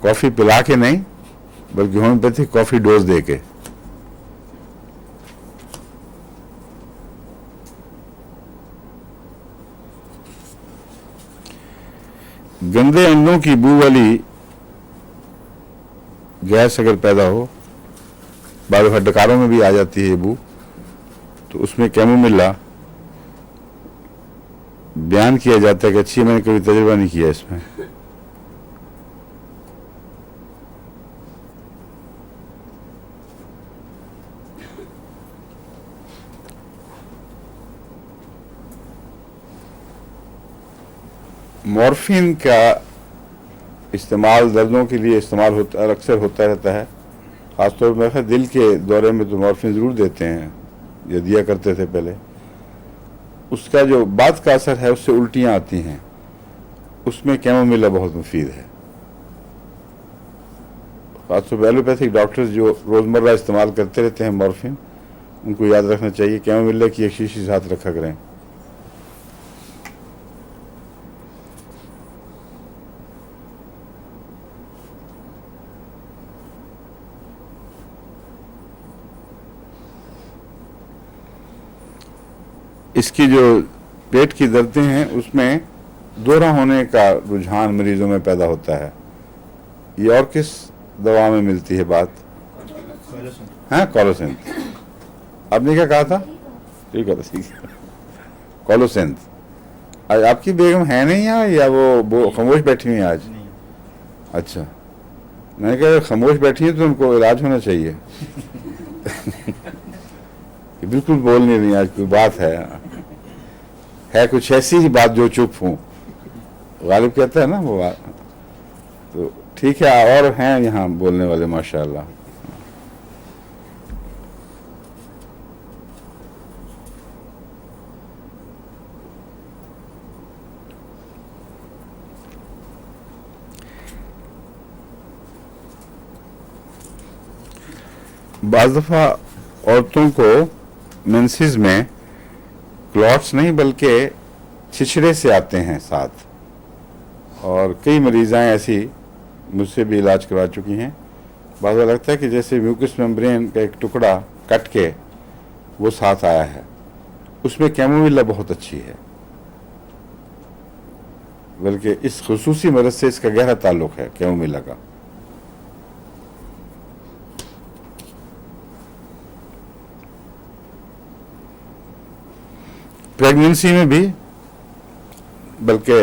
کافی پلا کے نہیں بلکہ ہومیوپیتھک کافی ڈوز دے کے. گندے انڈوں کی بو والی گیس اگر پیدا ہو، بعض دفعہ ڈکاروں میں بھی آ جاتی ہے یہ بو، تو اس میں کیمومیلا بیان کیا جاتا ہے کہ اچھی، میں نے کبھی تجربہ نہیں کیا اس میں. مورفین کا استعمال دردوں کے لیے استعمال ہوتا ہے، اکثر ہوتا رہتا ہے. خاص طور پر دل کے دورے میں تو مورفین ضرور دیتے ہیں یا دیا کرتے تھے پہلے. اس کا جو بعد کا اثر ہے اس سے الٹیاں آتی ہیں، اس میں کیمومیلا بہت مفید ہے. خاص طور پر ایلوپیتھک ڈاکٹرز جو روزمرہ استعمال کرتے رہتے ہیں مورفین، ان کو یاد رکھنا چاہیے کیمومیلا کی ایک شیشی ساتھ رکھا کریں. اس کی جو پیٹ کی دردیں ہیں اس میں دوہرا ہونے کا رجحان مریضوں میں پیدا ہوتا ہے. یہ اور کس دوا میں ملتی ہے بات؟ ہاں، کولوسینتھ. آپ نے کیا کہا تھا؟ ٹھیک ہے، کولوسینتھ. آج آپ کی بیگم ہے نہیں یہاں یا وہ خاموش بیٹھی ہوئی ہیں آج؟ اچھا، میں نے کہا خاموش بیٹھی ہیں تو ان کو علاج ہونا چاہیے. بالکل بول نہیں رہی، آج کوئی بات ہے کچھ ایسی ہی بات جو چپ ہوں. غالب کہتا ہے نا وہ بات. تو ٹھیک ہے، اور ہیں یہاں بولنے والے ماشاءاللہ. بعض دفعہ عورتوں کو منسز میں کلاٹس نہیں بلکہ چھچڑے سے آتے ہیں ساتھ، اور کئی مریضائیں ایسی مجھ سے بھی علاج کروا چکی ہیں. بعض لگتا ہے کہ جیسے میوکس ممبرین کا ایک ٹکڑا کٹ کے وہ ساتھ آیا ہے. اس میں کیمومیلا بہت اچھی ہے، بلکہ اس خصوصی مرض سے اس کا گہرا تعلق ہے کیمومیلا کا. پریگننسی میں بھی बल्कि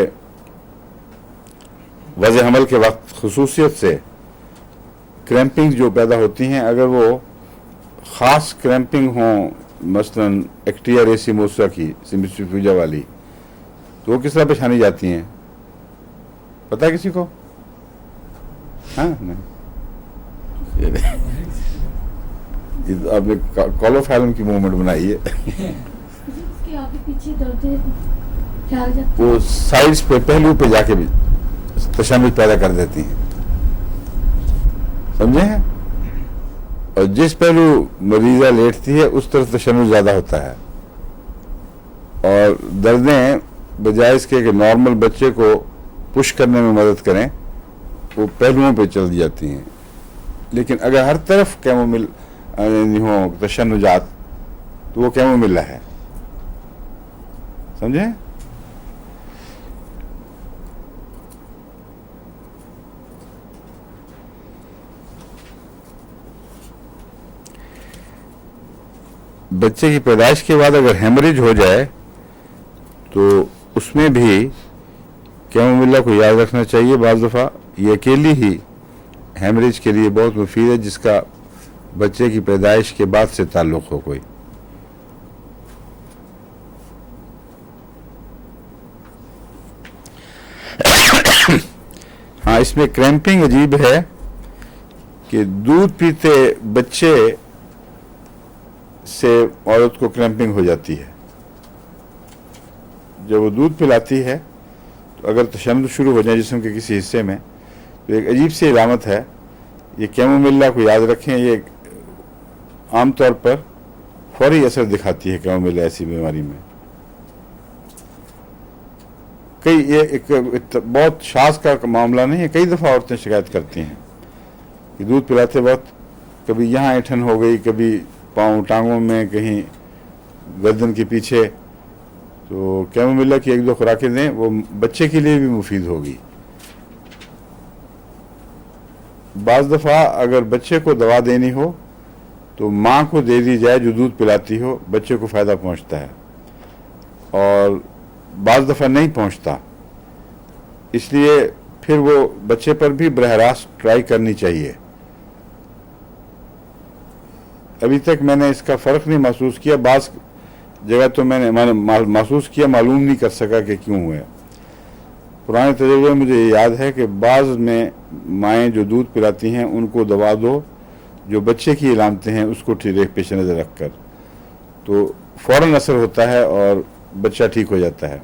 वज़ हमल के वक्त खसूसियत से क्रैम्पिंग जो पैदा होती हैं, अगर वो ख़ास क्रैम्पिंग हों, मसलन एक्टिया रेसिमोसा की सिमिस्ट्रीफ्यूजा वाली, तो वो किस तरह पहचानी जाती हैं, पता है किसी को? हाँ, नहीं, ये तो आपने कॉलोफैलम की मूवमेंट बनाई है। उसके आगे पीछे दर्द फैल जाता वो साइड्स पे, पहलू पे जाके भी तशन्नुज पैदा कर देती हैं, समझे हैं? और जिस पहलू मरीजा लेटती है उस तरफ तशन्नुज ज़्यादा होता है, और दर्दें बजाय इसके कि नॉर्मल बच्चे को पुश करने में मदद करें, वो पहलुओं पे चल जाती हैं। लेकिन अगर हर तरफ कैमोमिल हो तशन्नुजात, तो वो कैमोमिला है, समझे? बच्चे की पैदाइश के बाद अगर हेमरेज हो जाए तो उसमें भी कैमोमिला को याद रखना चाहिए। बाज़ दफ़ा ये अकेली ही हेमरेज के लिए बहुत मुफीद है, जिसका बच्चे की पैदाइश के बाद से ताल्लुक़ हो कोई। हाँ, इसमें क्रैम्पिंग अजीब है कि दूध पीते बच्चे से औरत को क्रैम्पिंग हो जाती है। जब वो दूध पिलाती है तो अगर तशन्नुज शुरू हो जाए जिस्म के किसी हिस्से में, तो एक अजीब सी इलामत है। ये कैमोमिला को याद रखें, ये आमतौर पर फौरी असर दिखाती है कैमोमिला ऐसी बीमारी में। कई ये एक बहुत शाज़ का मामला नहीं है, कई दफ़ा औरतें शिकायत करती हैं कि दूध पिलाते वक्त कभी यहाँ ऐंठन हो गई, कभी पाँव टांगों में, कहीं गर्दन के पीछे। तो कैमोमिला की एक दो खुराकें दें, वो बच्चे के लिए भी मुफीद होगी। बाज़ दफ़ा अगर बच्चे को दवा देनी हो तो माँ को दे दी जाए जो दूध पिलाती हो, बच्चे को फ़ायदा पहुँचता है, और बाज़ दफ़ा नहीं पहुँचता, इसलिए फिर वो बच्चे पर भी बरह रास्त ट्राई करनी चाहिए। अभी तक मैंने इसका फ़र्क नहीं महसूस किया, बाज़ जगह तो मैंने महसूस किया, मालूम नहीं कर सका कि क्यों हुआ। पुराने तजुर्बे में मुझे याद है कि बाज़ में माएँ जो दूध पिलाती हैं उनको दवा दो जो बच्चे की इलामतें हैं उसको ठीक पेश नज़र रख कर, तो फ़ौरन असर होता है और बच्चा ठीक हो जाता है।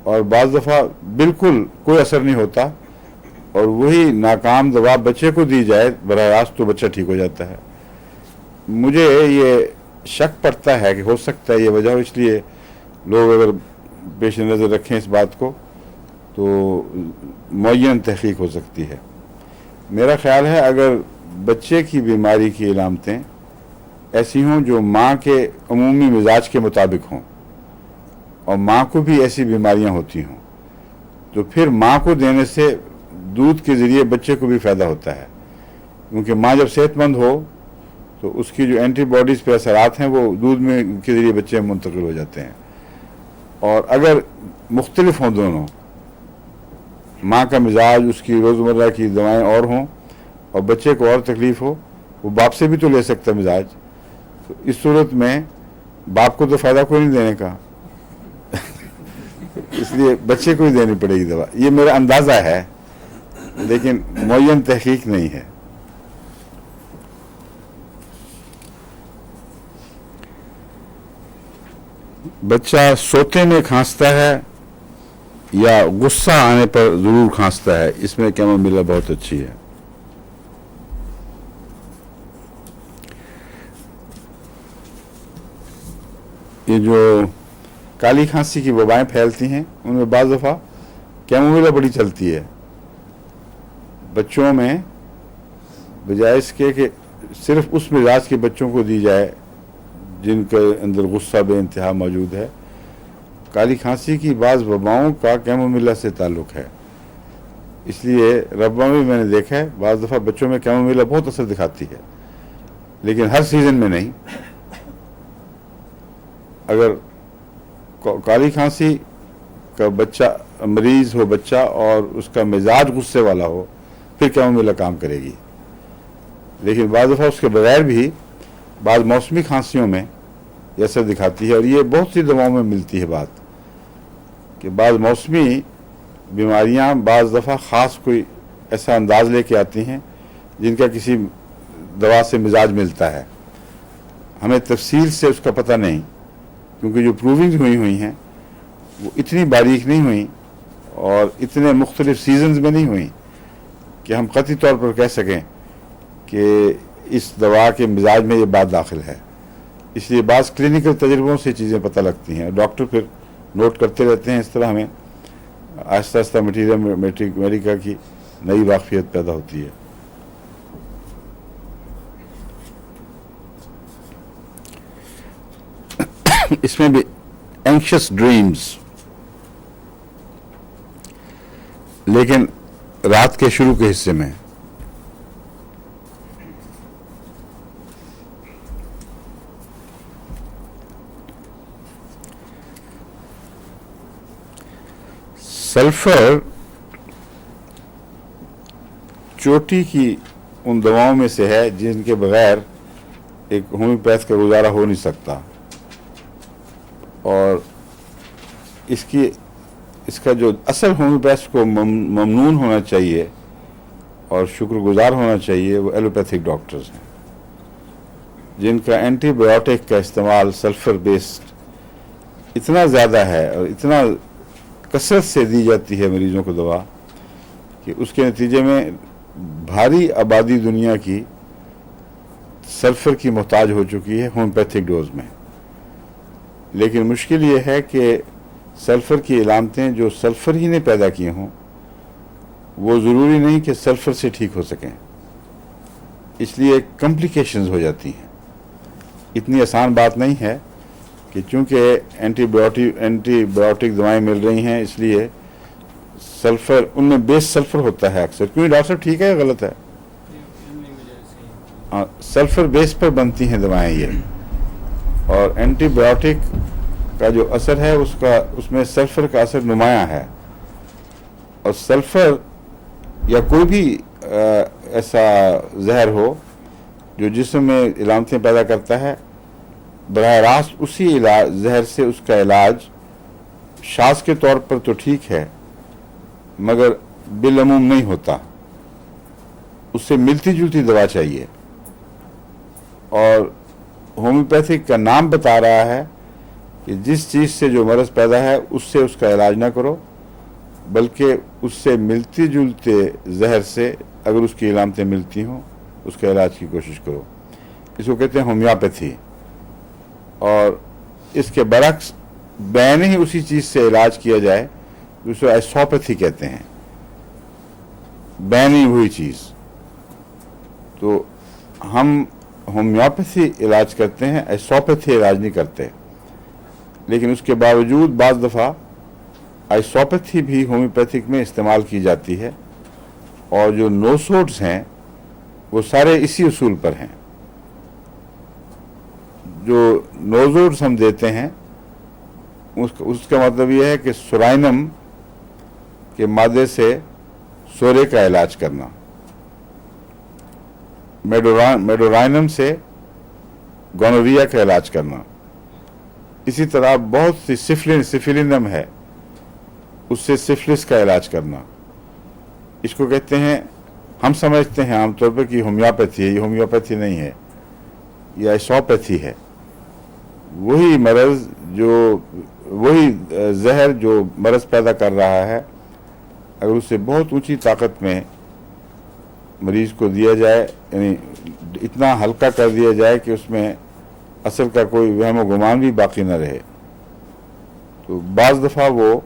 और बाज़ दफ़ा बिल्कुल कोई असर नहीं होता और वही नाकाम दवा बच्चे को दी जाए बराह रास्त, तो बच्चा ठीक हो जाता है। मुझे ये शक पड़ता है कि हो सकता है ये वजह हो, इसलिए लोग अगर पेश नज़र रखें इस बात को तो मुअय्यन तहक़ीक़ हो सकती है। मेरा ख़्याल है अगर बच्चे की बीमारी की इलामतें ऐसी हों जो माँ के अमूमी मिजाज के मुताबिक हों और माँ को भी ऐसी बीमारियाँ होती हों, तो फिर माँ को देने से दूध के ज़रिए बच्चे को भी फ़ायदा होता है, क्योंकि माँ जब सेहतमंद हो तो उसकी जो एंटीबॉडीज़ पे असरात हैं वो दूध में के ज़रिए बच्चे में मुंतकिल हो जाते हैं। और अगर मुख्तलिफ हों दोनों, माँ का मिजाज, उसकी रोज़मर्रा की दवाएं और हों और बच्चे को और तकलीफ़ हो, वो बाप से भी तो ले सकता मिजाज, तो इस सूरत में बाप को तो फ़ायदा कोई नहीं देने का इसलिए बच्चे को ही देनी पड़ेगी दवा। ये मेरा अंदाज़ा है, लेकिन मुअय्यन तहक़ीक़ नहीं है। बच्चा सोते में खांसता है या गुस्सा आने पर ज़रूर खांसता है, इसमें कैमोमिला बहुत अच्छी है। ये जो काली खांसी की वबाएं फैलती हैं उनमें बाज़ दफ़ा कैमोमिला बड़ी चलती है बच्चों में, बजाय इसके कि सिर्फ उस मिजाज के बच्चों को दी जाए जिनके अंदर गुस्सा बेइंतहा मौजूद है। काली खांसी की बाज़ वबाओं का कैमोमिला से ताल्लुक़ है, इसलिए रब्बा में मैंने देखा है बाज़ दफ़ा बच्चों में कैमोमिला बहुत असर दिखाती है, लेकिन हर सीज़न में नहीं। अगर काली खांसी کا بچہ مریض ہو بچہ اور اس کا مزاج غصے والا ہو، پھر کیا ملا کام کرے گی. لیکن بعض دفعہ اس کے بغیر بھی بعض موسمی کھانسیوں میں یہ اثر دکھاتی ہے، اور یہ بہت سی دواؤں میں ملتی ہے بات کہ بعض موسمی بیماریاں بعض دفعہ خاص کوئی ایسا انداز لے کے آتی ہیں جن کا کسی دوا سے مزاج ملتا ہے. ہمیں تفصیل سے اس کا پتہ نہیں، کیونکہ جو پروونگ ہوئی ہیں وہ اتنی باریک نہیں ہوئیں اور اتنے مختلف سیزنز میں نہیں ہوئیں کہ ہم قطعی طور پر کہہ سکیں کہ اس دوا کے مزاج میں یہ بات داخل ہے. اس لیے بعض کلینکل تجربوں سے چیزیں پتہ لگتی ہیں، ڈاکٹر پھر نوٹ کرتے رہتے ہیں. اس طرح ہمیں آہستہ آہستہ میڈیکا کی نئی واقفیت پیدا ہوتی ہے. اس میں بھی اینکشس ڈریمز، لیکن رات کے شروع کے حصے میں. سلفر چوٹی کی ان دواؤں میں سے ہے جن کے بغیر ایک ہومیوپیتھ کا گزارا ہو نہیں سکتا، اور اس کا جو اصل ہومیوپیتھ کو ممنون ہونا چاہیے اور شکر گزار ہونا چاہیے وہ ایلوپیتھک ڈاکٹرز ہیں، جن کا اینٹی بایوٹک کا استعمال سلفر بیسڈ اتنا زیادہ ہے اور اتنا کثرت سے دی جاتی ہے مریضوں کو دوا کہ اس کے نتیجے میں بھاری آبادی دنیا کی سلفر کی محتاج ہو چکی ہے ہومیوپیتھک ڈوز میں. لیکن مشکل یہ ہے کہ سلفر کی علامتیں جو سلفر ہی نے پیدا کی ہوں وہ ضروری نہیں کہ سلفر سے ٹھیک ہو سکیں، اس لیے کمپلیکیشنز ہو جاتی ہیں. اتنی آسان بات نہیں ہے کہ چونکہ اینٹی بایوٹک دوائیں مل رہی ہیں اس لیے سلفر ان میں بیس سلفر ہوتا ہے اکثر. کیونکہ ڈاکٹر صاحب ٹھیک ہے یا غلط ہے؟ سلفر بیس پر بنتی ہیں دوائیں یہ، اور اینٹی بایوٹک کا جو اثر ہے اس میں سلفر کا اثر نمایاں ہے. اور سلفر یا کوئی بھی ایسا زہر ہو جو جسم میں علامتیں پیدا کرتا ہے، براہ راست اسی زہر سے اس کا علاج شاذ کے طور پر تو ٹھیک ہے مگر بالعموم نہیں ہوتا. اس سے ملتی جلتی دوا چاہیے، اور ہومیوپیتھک کا نام بتا رہا ہے کہ جس چیز سے جو مرض پیدا ہے اس سے اس کا علاج نہ کرو، بلکہ اس سے ملتی جلتے زہر سے اگر اس کی علامتیں ملتی ہوں اس کے علاج کی کوشش کرو. اس کو کہتے ہیں ہومیوپیتھی. اور اس کے برعکس بین ہی اسی چیز سے علاج کیا جائے اس کو ایسوپیتھی کہتے ہیں، بین ہی وہی چیز. تو ہم ہومیوپیتھی علاج کرتے ہیں، ایسوپیتھی علاج نہیں کرتے. لیکن اس کے باوجود بعض دفعہ ایسوپیتھی بھی ہومیوپیتھک میں استعمال کی جاتی ہے، اور جو نوسوڈز ہیں وہ سارے اسی اصول پر ہیں. جو نوزوڈز ہم دیتے ہیں اس کا مطلب یہ ہے کہ سورائنم کے مادے سے سورے کا علاج کرنا، میڈورائنم سے گونوریا کا علاج کرنا. اسی طرح بہت سی سفلینم ہے، اس سے سفلس کا علاج کرنا. اس کو کہتے ہیں، ہم سمجھتے ہیں عام طور پر کہ ہومیوپیتھی ہے. یہ ہومیوپیتھی نہیں ہے، یہ ایسوپیتھی ہے. وہی مرض وہی زہر جو مرض پیدا کر رہا ہے، اگر اسے بہت اونچی طاقت میں مریض کو دیا جائے، یعنی اتنا ہلکا کر دیا جائے کہ اس میں اصل کا کوئی وہم و گمان بھی باقی نہ رہے، تو بعض دفعہ وہ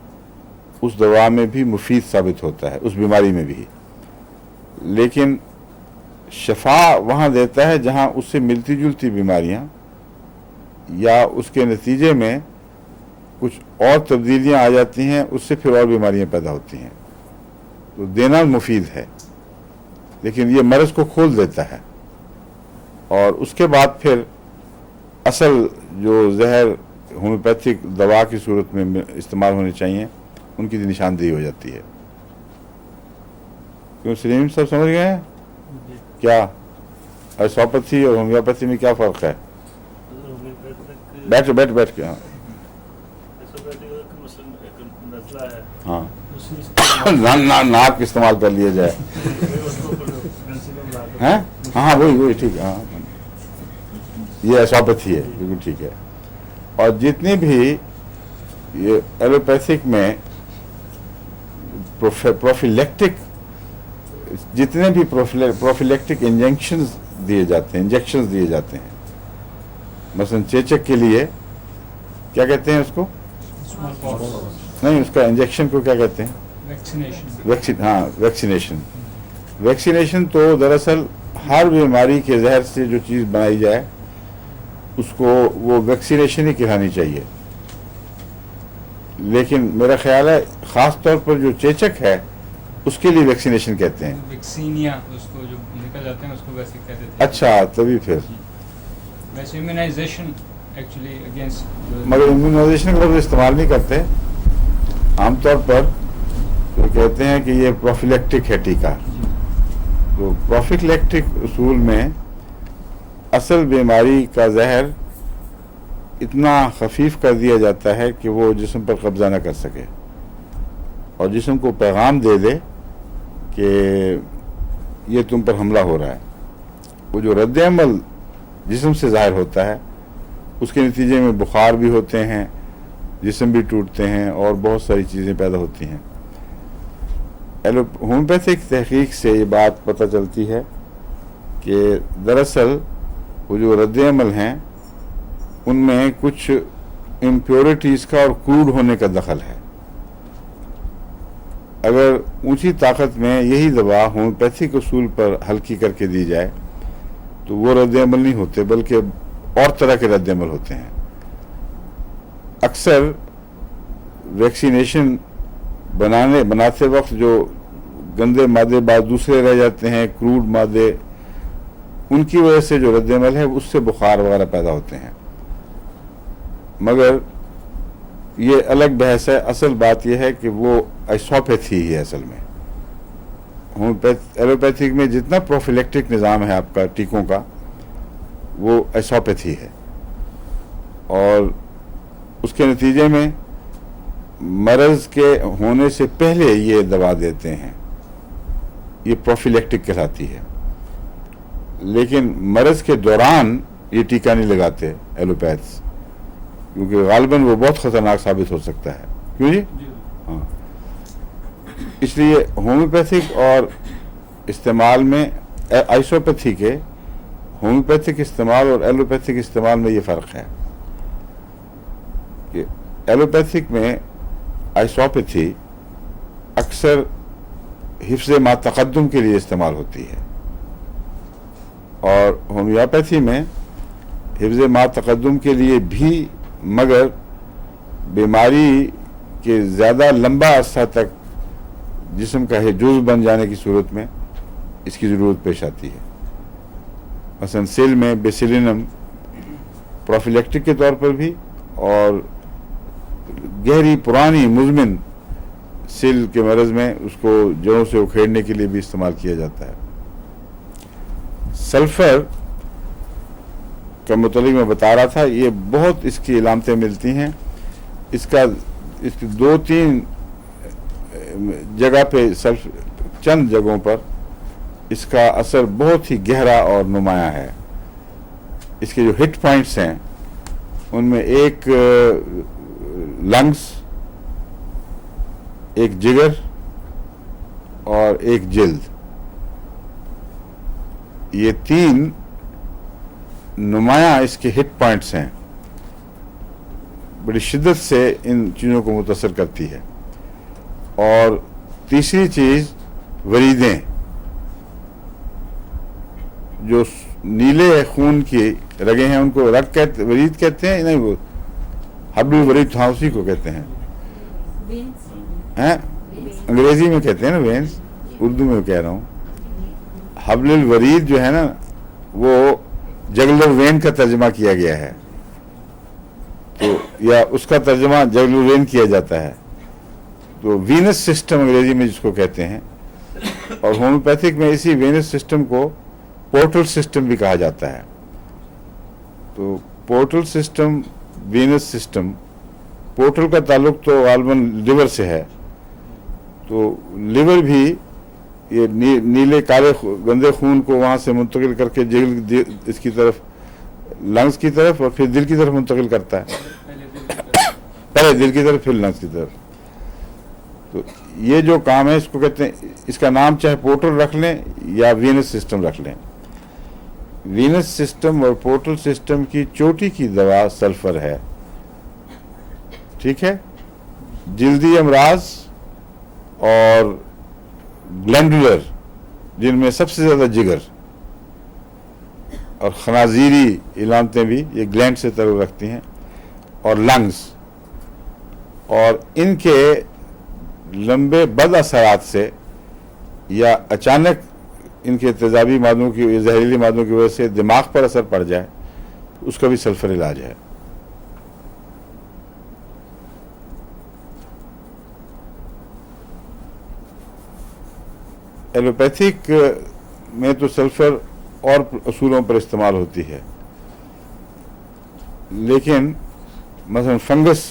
اس دوا میں بھی مفید ثابت ہوتا ہے، اس بیماری میں بھی. لیکن شفا وہاں دیتا ہے جہاں اس سے ملتی جلتی بیماریاں یا اس کے نتیجے میں کچھ اور تبدیلیاں آ جاتی ہیں، اس سے پھر اور بیماریاں پیدا ہوتی ہیں. تو دینا مفید ہے، لیکن یہ مرض کو کھول دیتا ہے. اور اس کے بعد پھر اصل جو زہر ہومیوپیتھک دوا کی صورت میں استعمال ہونے چاہیے उनकी निशानदेही हो जाती है। क्यों सलीम सब समझ गए हैं क्या एलोपैथी और होम्योपैथी में क्या फ़र्क है? बैठ बैठ के। हाँ हाँ नाक इस्तेमाल कर लिया जाए हैं। हाँ वही ठीक है। हाँ ये एलोपैथी है, बिल्कुल ठीक है। और जितनी भी ये एलोपैथिक में प्रोफिलेक्टिक जितने भी प्रोफिलेक्टिक इंजेक्शंस दिए जाते हैं, मसलन चेचक के लिए क्या कहते हैं उसको? नहीं, उसका इंजेक्शन को क्या कहते हैं? वैक्सीनेशन तो दरअसल हर बीमारी के जहर से जो चीज़ बनाई जाए उसको वो वैक्सीनेशन ही कहलानी चाहिए। लेकिन मेरा ख्याल है ख़ास तौर पर जो चेचक है उसके लिए वैक्सीनेशन कहते हैं। वैक्सीनिया उसको जो निकल जाते हैं उसको वैसे कहते थे। अच्छा, तभी फिर वैसे इम्यूनाइजेशन एक्चुअली अगेंस्ट, मगर इम्यूनाइजेशन का लफ्ज़ इस्तेमाल नहीं करते आमतौर पर, तो कहते हैं कि ये प्रोफिलेक्टिक है टीका। तो प्रोफिलेक्टिक उसूल में असल बीमारी का जहर इतना खफीफ कर दिया जाता है कि वो जिस्म पर कब्जा न कर सके और जिस्म को पैगाम दे दे कि ये तुम पर हमला हो रहा है। वो जो रद्द अमल जिस्म से ज़ाहिर होता है उसके नतीजे में बुखार भी होते हैं, जिस्म भी टूटते हैं और बहुत सारी चीज़ें पैदा होती हैं। होम्योपैथिक तहकीक से ये बात पता चलती है कि दरअसल वो जो रद्द अमल हैं उनमें कुछ इम्प्योरिटीज़ का और क्रूड होने का दखल है। अगर ऊंची ताकत में यही दवा होम्योपैथिक उसूल पर हल्की करके दी जाए तो वो रद्द अमल नहीं होते बल्कि और तरह के रद्द अमल होते हैं। अक्सर वैक्सीनेशन बनाते वक्त जो गंदे मादे बाद दूसरे रह जाते हैं, क्रूड मादे, उनकी वजह से जो रद्द अमल है उससे बुखार वगैरह पैदा होते हैं। मगर ये अलग बहस है। असल बात यह है कि वो एलोपैथी ही है असल में। एलोपैथिक में जितना प्रोफिलेक्टिक निज़ाम है आपका टीकों का वो एलोपैथी है और उसके नतीजे में मर्ज़ के होने से पहले ये दवा देते हैं, ये प्रोफिलेक्टिक कहलाती है। लेकिन मर्ज़ के दौरान ये टीका नहीं लगाते एलोपैथ्स, क्योंकि गालिबन वो बहुत ख़तरनाक साबित हो सकता है। क्यों जी? हाँ, इसलिए होम्योपैथिक और इस्तेमाल में आइसोपैथी के होम्योपैथिक इस्तेमाल और एलोपैथिक इस्तेमाल में ये फ़र्क है कि एलोपैथिक में आइसोपैथी अक्सर हिफ्ज़ मा तक़द्दुम के लिए इस्तेमाल होती है और होम्योपैथी में हिफ्ज़ मा तक़द्दुम के लिए भी, मगर बीमारी के ज़्यादा लंबा अरसा तक जिस्म का हिजूज़ बन जाने की सूरत में इसकी ज़रूरत पेश आती है। मसलन सेल में बेसिलिनम प्रोफिलेक्टिक के तौर पर भी और गहरी पुरानी मुज़मिन सेल के मरज़ में उसको जड़ों से उखेड़ने के लिए भी इस्तेमाल किया जाता है। सल्फ़र का मुतलिक मैं बता रहा था, ये बहुत इसकी इलामतें मिलती हैं। इसकी 2-3 जगह पे चंद जगहों पर इसका असर बहुत ही गहरा और नुमाया है। इसके जो हिट पॉइंट्स हैं उनमें एक लंग्स, एक जिगर और एक जिल्द, ये 3 नुमाया इसके हिट पॉइंट्स हैं, बड़ी शिद्दत से इन चीज़ों को मुतासर करती है। और तीसरी चीज़ वरीदें, जो नीले खून की रगें हैं उनको वरीद कहते हैं, नहीं वो हब्लुल वरीद था, उसी को कहते हैं अंग्रेजी में कहते हैं ना वेंस, उर्दू में कह रहा हूँ। हब्लुल वरीद जो है ना वो जगलर वेन का तर्जमा किया गया है, तो या उसका तर्जमा जगलर वेन किया जाता है। تو وینس سسٹم انگریزی میں جس کو کہتے ہیں، اور ہومیوپیتھک میں اسی وینس سسٹم کو پورٹل سسٹم بھی کہا جاتا ہے. تو portal system, venous system, portal کا تعلق تو غالباً لیور سے ہے. تو لیور بھی یہ نیلے کالے گندے خون کو وہاں سے منتقل کر کے اس کی طرف، لنگس کی طرف، اور پھر دل کی طرف منتقل کرتا ہے. پہلے دل کی طرف پھر لنگس کی طرف. تو یہ جو کام ہے اس کو کہتے ہیں، اس کا نام چاہے پورٹل رکھ لیں یا وینس سسٹم رکھ لیں. وینس سسٹم اور پورٹل سسٹم کی چوٹی کی دوا سلفر ہے. ٹھیک ہے. جلدی امراض اور گلینڈولر، جن میں سب سے زیادہ جگر اور خنازیری علامتیں بھی یہ گلینڈ سے تعلق رکھتی ہیں، اور لنگس، اور ان کے لمبے بد اثرات سے یا اچانک ان کے تیزابی مادوں کی، زہریلی مادوں کی وجہ سے دماغ پر اثر پڑ جائے، اس کا بھی سلفر علاج ہے. ایلوپیتھک میں تو سلفر اور اصولوں پر استعمال ہوتی ہے، لیکن مثلا فنگس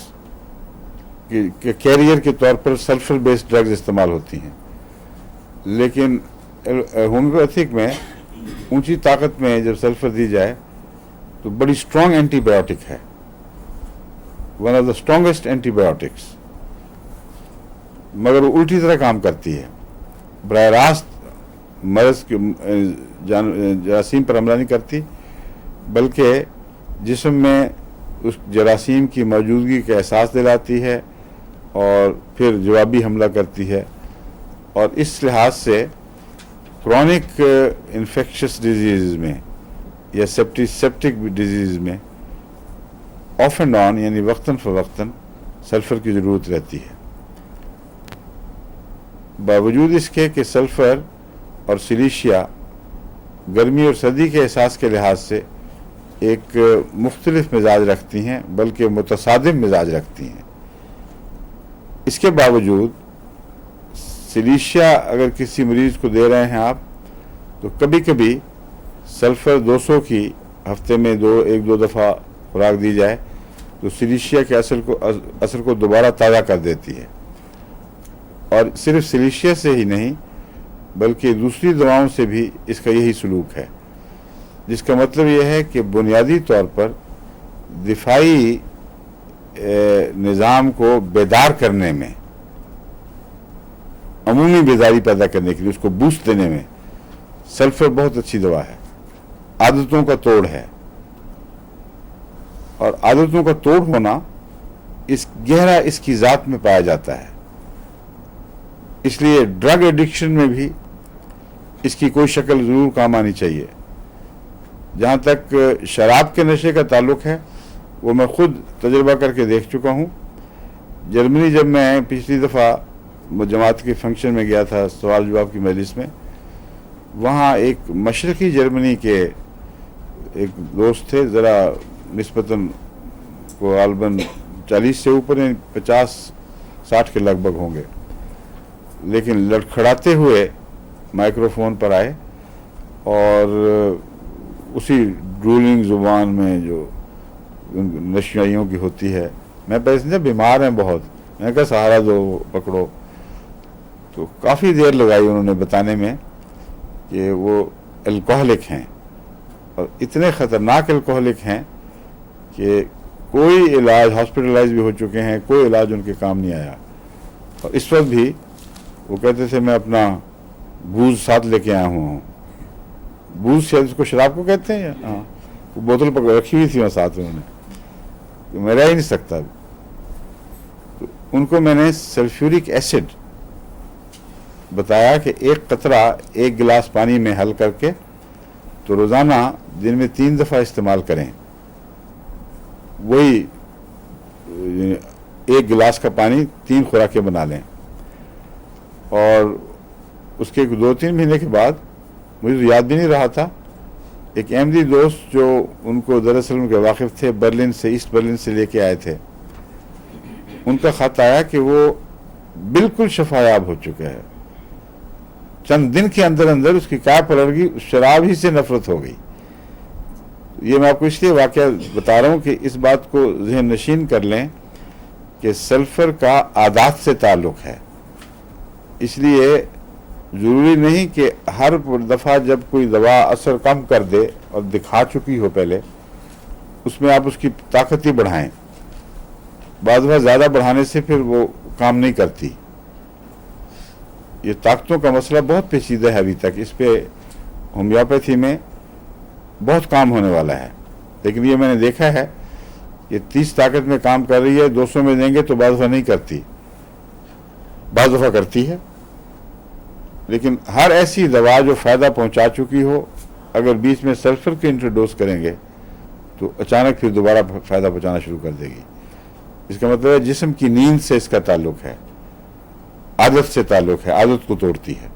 کے کیریئر کے طور پر سلفر بیسڈ ڈرگز استعمال ہوتی ہیں. لیکن ہومیوپیتھک میں اونچی طاقت میں جب سلفر دی جائے تو بڑی اسٹرانگ اینٹی بایوٹک ہے، one of the strongest antibiotics, مگر وہ الٹی طرح کام کرتی ہے. براہ راست مرض کے جراثیم پر حملہ نہیں کرتی، بلکہ جسم میں اس جراثیم کی موجودگی کا احساس دلاتی ہے اور پھر جوابی حملہ کرتی ہے. اور اس لحاظ سے کرونک انفیکشس ڈیزیز میں یا سیپٹک ڈیزیز میں آف اینڈ آن، یعنی وقتاً فوقتاً سلفر کی ضرورت رہتی ہے. باوجود اس کے کہ سلفر اور سلیشیا گرمی اور سردی کے احساس کے لحاظ سے ایک مختلف مزاج رکھتی ہیں، بلکہ متصادم مزاج رکھتی ہیں، اس کے باوجود سلیشیا اگر کسی مریض کو دے رہے ہیں آپ، تو کبھی کبھی سلفر 200 کی ہفتے میں ایک دو دفعہ خوراک دی جائے تو سلیشیا کے اثر کو دوبارہ تازہ کر دیتی ہے. اور صرف سلیشیا سے ہی نہیں بلکہ دوسری دواؤں سے بھی اس کا یہی سلوک ہے، جس کا مطلب یہ ہے کہ بنیادی طور پر دفاعی نظام کو بیدار کرنے میں، عمومی بیداری پیدا کرنے کے لیے، اس کو بوسٹ دینے میں سلفر بہت اچھی دوا ہے. عادتوں کا توڑ ہے، اور عادتوں کا توڑ ہونا گہرا اس کی ذات میں پایا جاتا ہے. اس لیے ڈرگ ایڈکشن میں بھی اس کی کوئی شکل ضرور کام آنی چاہیے. جہاں تک شراب کے نشے کا تعلق ہے، وہ میں خود تجربہ کر کے دیکھ چکا ہوں. جرمنی جب میں پچھلی دفعہ جماعت کے فنکشن میں گیا تھا، سوال جواب کی مجلس میں، وہاں ایک مشرقی جرمنی کے ایک دوست تھے، ذرا نسبتاً کو غالباً 40 سے اوپر، 50-60 کے لگ بھگ ہوں گے، لیکن لڑکھڑاتے ہوئے مائکرو فون پر آئے اور اسی ڈرولنگ زبان میں جو نشیائیوں کی ہوتی ہے، میں پیسے بیمار ہیں بہت، میں نے کہا سہارا دو، پکڑو. تو کافی دیر لگائی انہوں نے بتانے میں کہ وہ الکوہلک ہیں، اور اتنے خطرناک الکوہلک ہیں کہ کوئی علاج، ہاسپٹلائز بھی ہو چکے ہیں، کوئی علاج ان کے کام نہیں آیا. اور اس وقت بھی وہ کہتے تھے میں اپنا بوز ساتھ لے کے آیا ہوں. بوز سے اس کو شراب کو کہتے ہیں، ہاں، وہ بوتل پکڑ رکھی ہوئی تھی وہاں ساتھ انہوں نے، تو میں رہ ہی نہیں سکتا. تو ان کو میں نے سلفیورک ایسڈ بتایا کہ ایک قطرہ 1 گلاس پانی میں حل کر کے تو روزانہ دن میں 3 دفعہ استعمال کریں. وہی 1 گلاس کا پانی 3 خوراکیں بنا لیں. اور اس کے 2-3 مہینے کے بعد، مجھے تو یاد بھی نہیں رہا تھا، ایک احمدی دوست جو ان کو دراصل ان کے واقف تھے، برلن سے، ایسٹ برلن سے لے کے آئے تھے، ان کا خط آیا کہ وہ बिल्कुल शफायाब हो चुका है। चंद दिन के अंदर अंदर उसकी क्या पलट गई, शराब ही से नफरत हो गई। ये मैं आपको इसलिए वाकया बता रहा हूँ कि इस बात को ज़हन नशीन कर लें कि सल्फर का आदात से ताल्लुक़ है। इसलिए ज़रूरी नहीं कि हर दफ़ा जब कोई दवा असर कम कर दे और दिखा चुकी हो पहले, उसमें आप उसकी ताकत ही बढ़ाएं। बाद दफ़ा ज़्यादा बढ़ाने से फिर वो काम नहीं करती। ये ताकतों का मसला बहुत पेचीदा है अभी तक, इस पे होम्योपैथी में बहुत काम होने वाला है। लेकिन ये मैंने देखा है, ये 30 ताकत में काम कर रही है, 200 में देंगे तो बाद दफ़ा नहीं करती, बाद दफ़ा करती है। लेकिन हर ऐसी दवा जो फ़ायदा पहुंचा चुकी हो, अगर बीच में सल्फर के इंट्रोडोज करेंगे तो अचानक फिर दोबारा फ़ायदा पहुंचाना शुरू कर देगी। इसका मतलब है जिस्म की नींद से इसका ताल्लुक़ है, आदत से ताल्लुक़ है, आदत को तोड़ती है।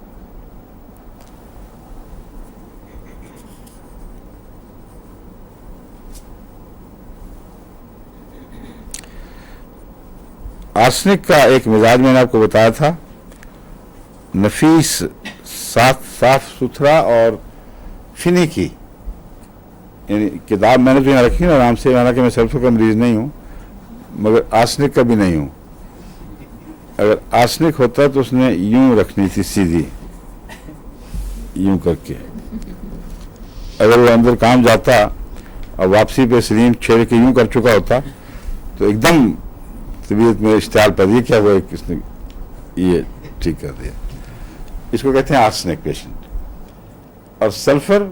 आर्सेनिक का एक मिजाज मैंने आपको बताया था, नफीस, साफ सुथरा और फिनिकी। यानी किताब मैंने तो यहाँ रखी ना आराम से, हालांकि मैं सल्फर का मरीज नहीं हूँ मगर आर्सेनिक का भी नहीं हूँ। अगर आर्सेनिक होता तो उसने यूं रखनी थी सीधी, यूं करके। अगर वो अंदर काम जाता और वापसी पे सलीम छेड़ के यूं कर चुका होता तो एकदम तबीयत में इश्तियाल पैदा, क्या हुआ किसने ये ठीक कर दिया। इसको कहते हैं आर्सेनिक पेशेंट। और सल्फर,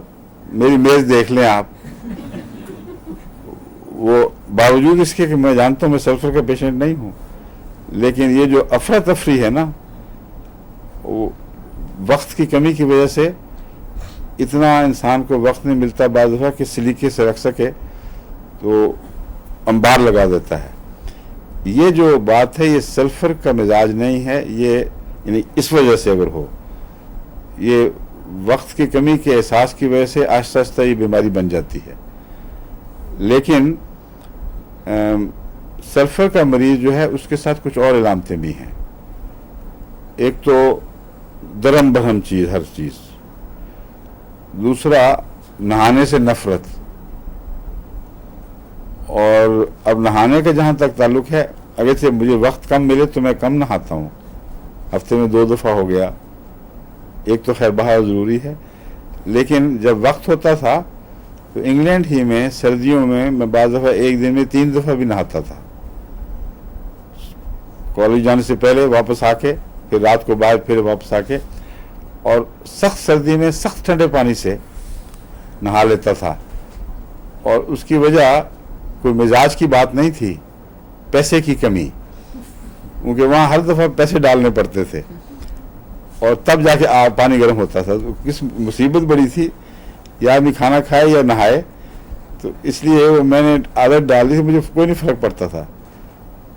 मेरी मेज देख लें आप, वो बावजूद इसके कि मैं जानता हूँ मैं सल्फर का पेशेंट नहीं हूँ, लेकिन ये जो अफरा तफरी है ना, वो वक्त की कमी की वजह से इतना इंसान को वक्त नहीं मिलता बाद दफ़ा कि सलीके से रख सके, तो अंबार लगा देता है। ये जो बात है ये सल्फर का मिजाज नहीं है, ये यानी इस वजह से अगर हो, ये वक्त की कमी के एहसास की वजह से आहिस्ता आहिस्ता ये बीमारी बन जाती है। लेकिन सल्फर का मरीज जो है उसके साथ कुछ और इलामतें भी हैं। एक तो दरम बरहम चीज़, हर चीज़। दूसरा नहाने से नफरत। और अब नहाने का जहाँ तक ताल्लुक़ है, अगर से मुझे वक्त कम मिले तो मैं कम नहाता हूँ, हफ्ते में 2 दफ़ा हो गया। एक तो खैर बाहर ज़रूरी है, लेकिन जब वक्त होता था तो इंग्लैंड ही में सर्दियों में मैं बाज़ दफ़ा एक दिन में 3 दफ़ा भी नहाता था। कॉलेज जाने से पहले, वापस आके, फिर रात को बाहर, फिर वापस आके, और सख्त सर्दी में सख्त ठंडे पानी से नहा लेता था। और उसकी वजह कोई मिजाज की बात नहीं थी, पैसे की कमी, क्योंकि वहाँ हर दफ़ा पैसे डालने पड़ते थे और तब जाके पानी गर्म होता था। तो किस मुसीबत बड़ी थी, या आदमी खाना खाए या नहाए। तो इसलिए वो मैंने आदत डाल दी, मुझे कोई नहीं फ़र्क पड़ता था।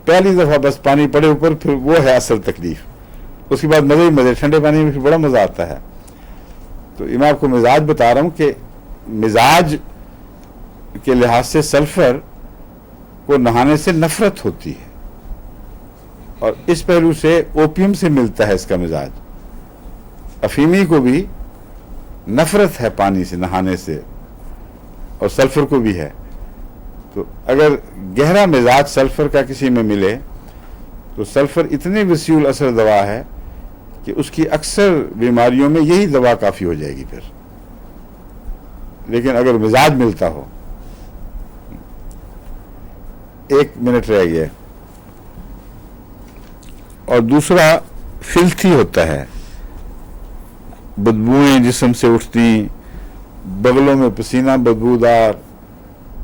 पहली दफ़ा बस पानी पड़े ऊपर, फिर वो है असल तकलीफ। उसके बाद मज़े ही मज़े, ठंडे पानी में फिर बड़ा मज़ा आता है। तो मैं आपको मिजाज बता रहा हूँ कि मिजाज के लिहाज से सल्फर को नहाने से नफरत होती है, और इस पहलू से ओपियम से मिलता है इसका मिजाज। अफीमी को भी नफरत है पानी से, नहाने से, और सल्फर को भी है। तो अगर गहरा मिजाज सल्फर का किसी में मिले तो सल्फर इतनी वसीउल असर दवा है कि उसकी अक्सर बीमारियों में यही दवा काफ़ी हो जाएगी फिर। लेकिन अगर मिजाज मिलता हो। 1 मिनट रह गया। और दूसरा फिल्थी होता है, बदबूएं जिस्म से उठती, बगलों में पसीना बदबूदार,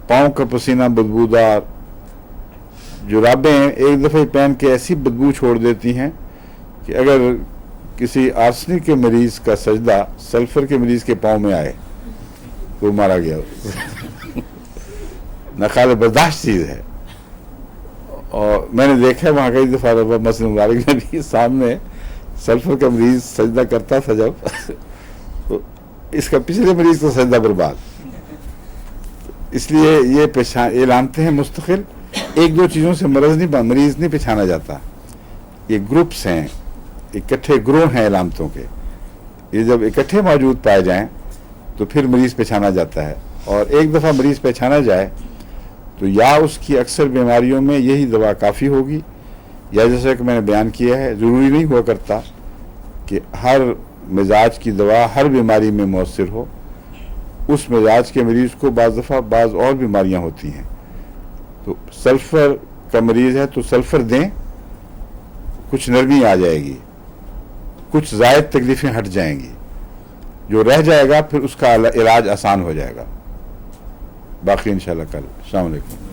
पाँव का पसीना बदबूदार, जुराबें एक दफ़े पहन के ऐसी बदबू छोड़ देती हैं कि अगर किसी आर्सेनिक के मरीज का सजदा सल्फर के मरीज के पाँव में आए तो मारा गया। नाकाबिल बर्दाश्त चीज़ है। और मैंने देखा है वहाँ कई दफ़ा मस्जिद मुबारक में भी सामने सल्फर का मरीज सजदा करता था जब तो इसका पिछले मरीज का सजदा बर्बाद। इसलिए ये लानते हैं मुस्तकिल। 1-2 चीज़ों से मरीज नहीं पहचाना जाता। ये ग्रुप्स हैं, इकट्ठे ग्रोह हैं अलामतों के, ये जब इकट्ठे मौजूद पाए जाएं तो फिर मरीज़ पहचाना जाता है। और एक दफ़ा मरीज़ पहचाना जाए तो या उसकी अक्सर बीमारियों में यही दवा काफ़ी होगी, या जैसा कि मैंने बयान किया है ज़रूरी नहीं हुआ करता कि हर मिजाज की दवा हर बीमारी में मौसर हो। उस मिजाज के मरीज़ को बाज़ दफ़ा बाज़ और बीमारियां होती हैं, तो सल्फ़र का मरीज़ है तो सल्फ़र दें, कुछ नरमी आ जाएगी, कुछ ज़ायद तकलीफ़ें हट जाएंगी, जो रह जाएगा फिर उसका इलाज आसान हो जाएगा। बाकी इंशाल्लाह कल। अस्सलाम वालेकुम।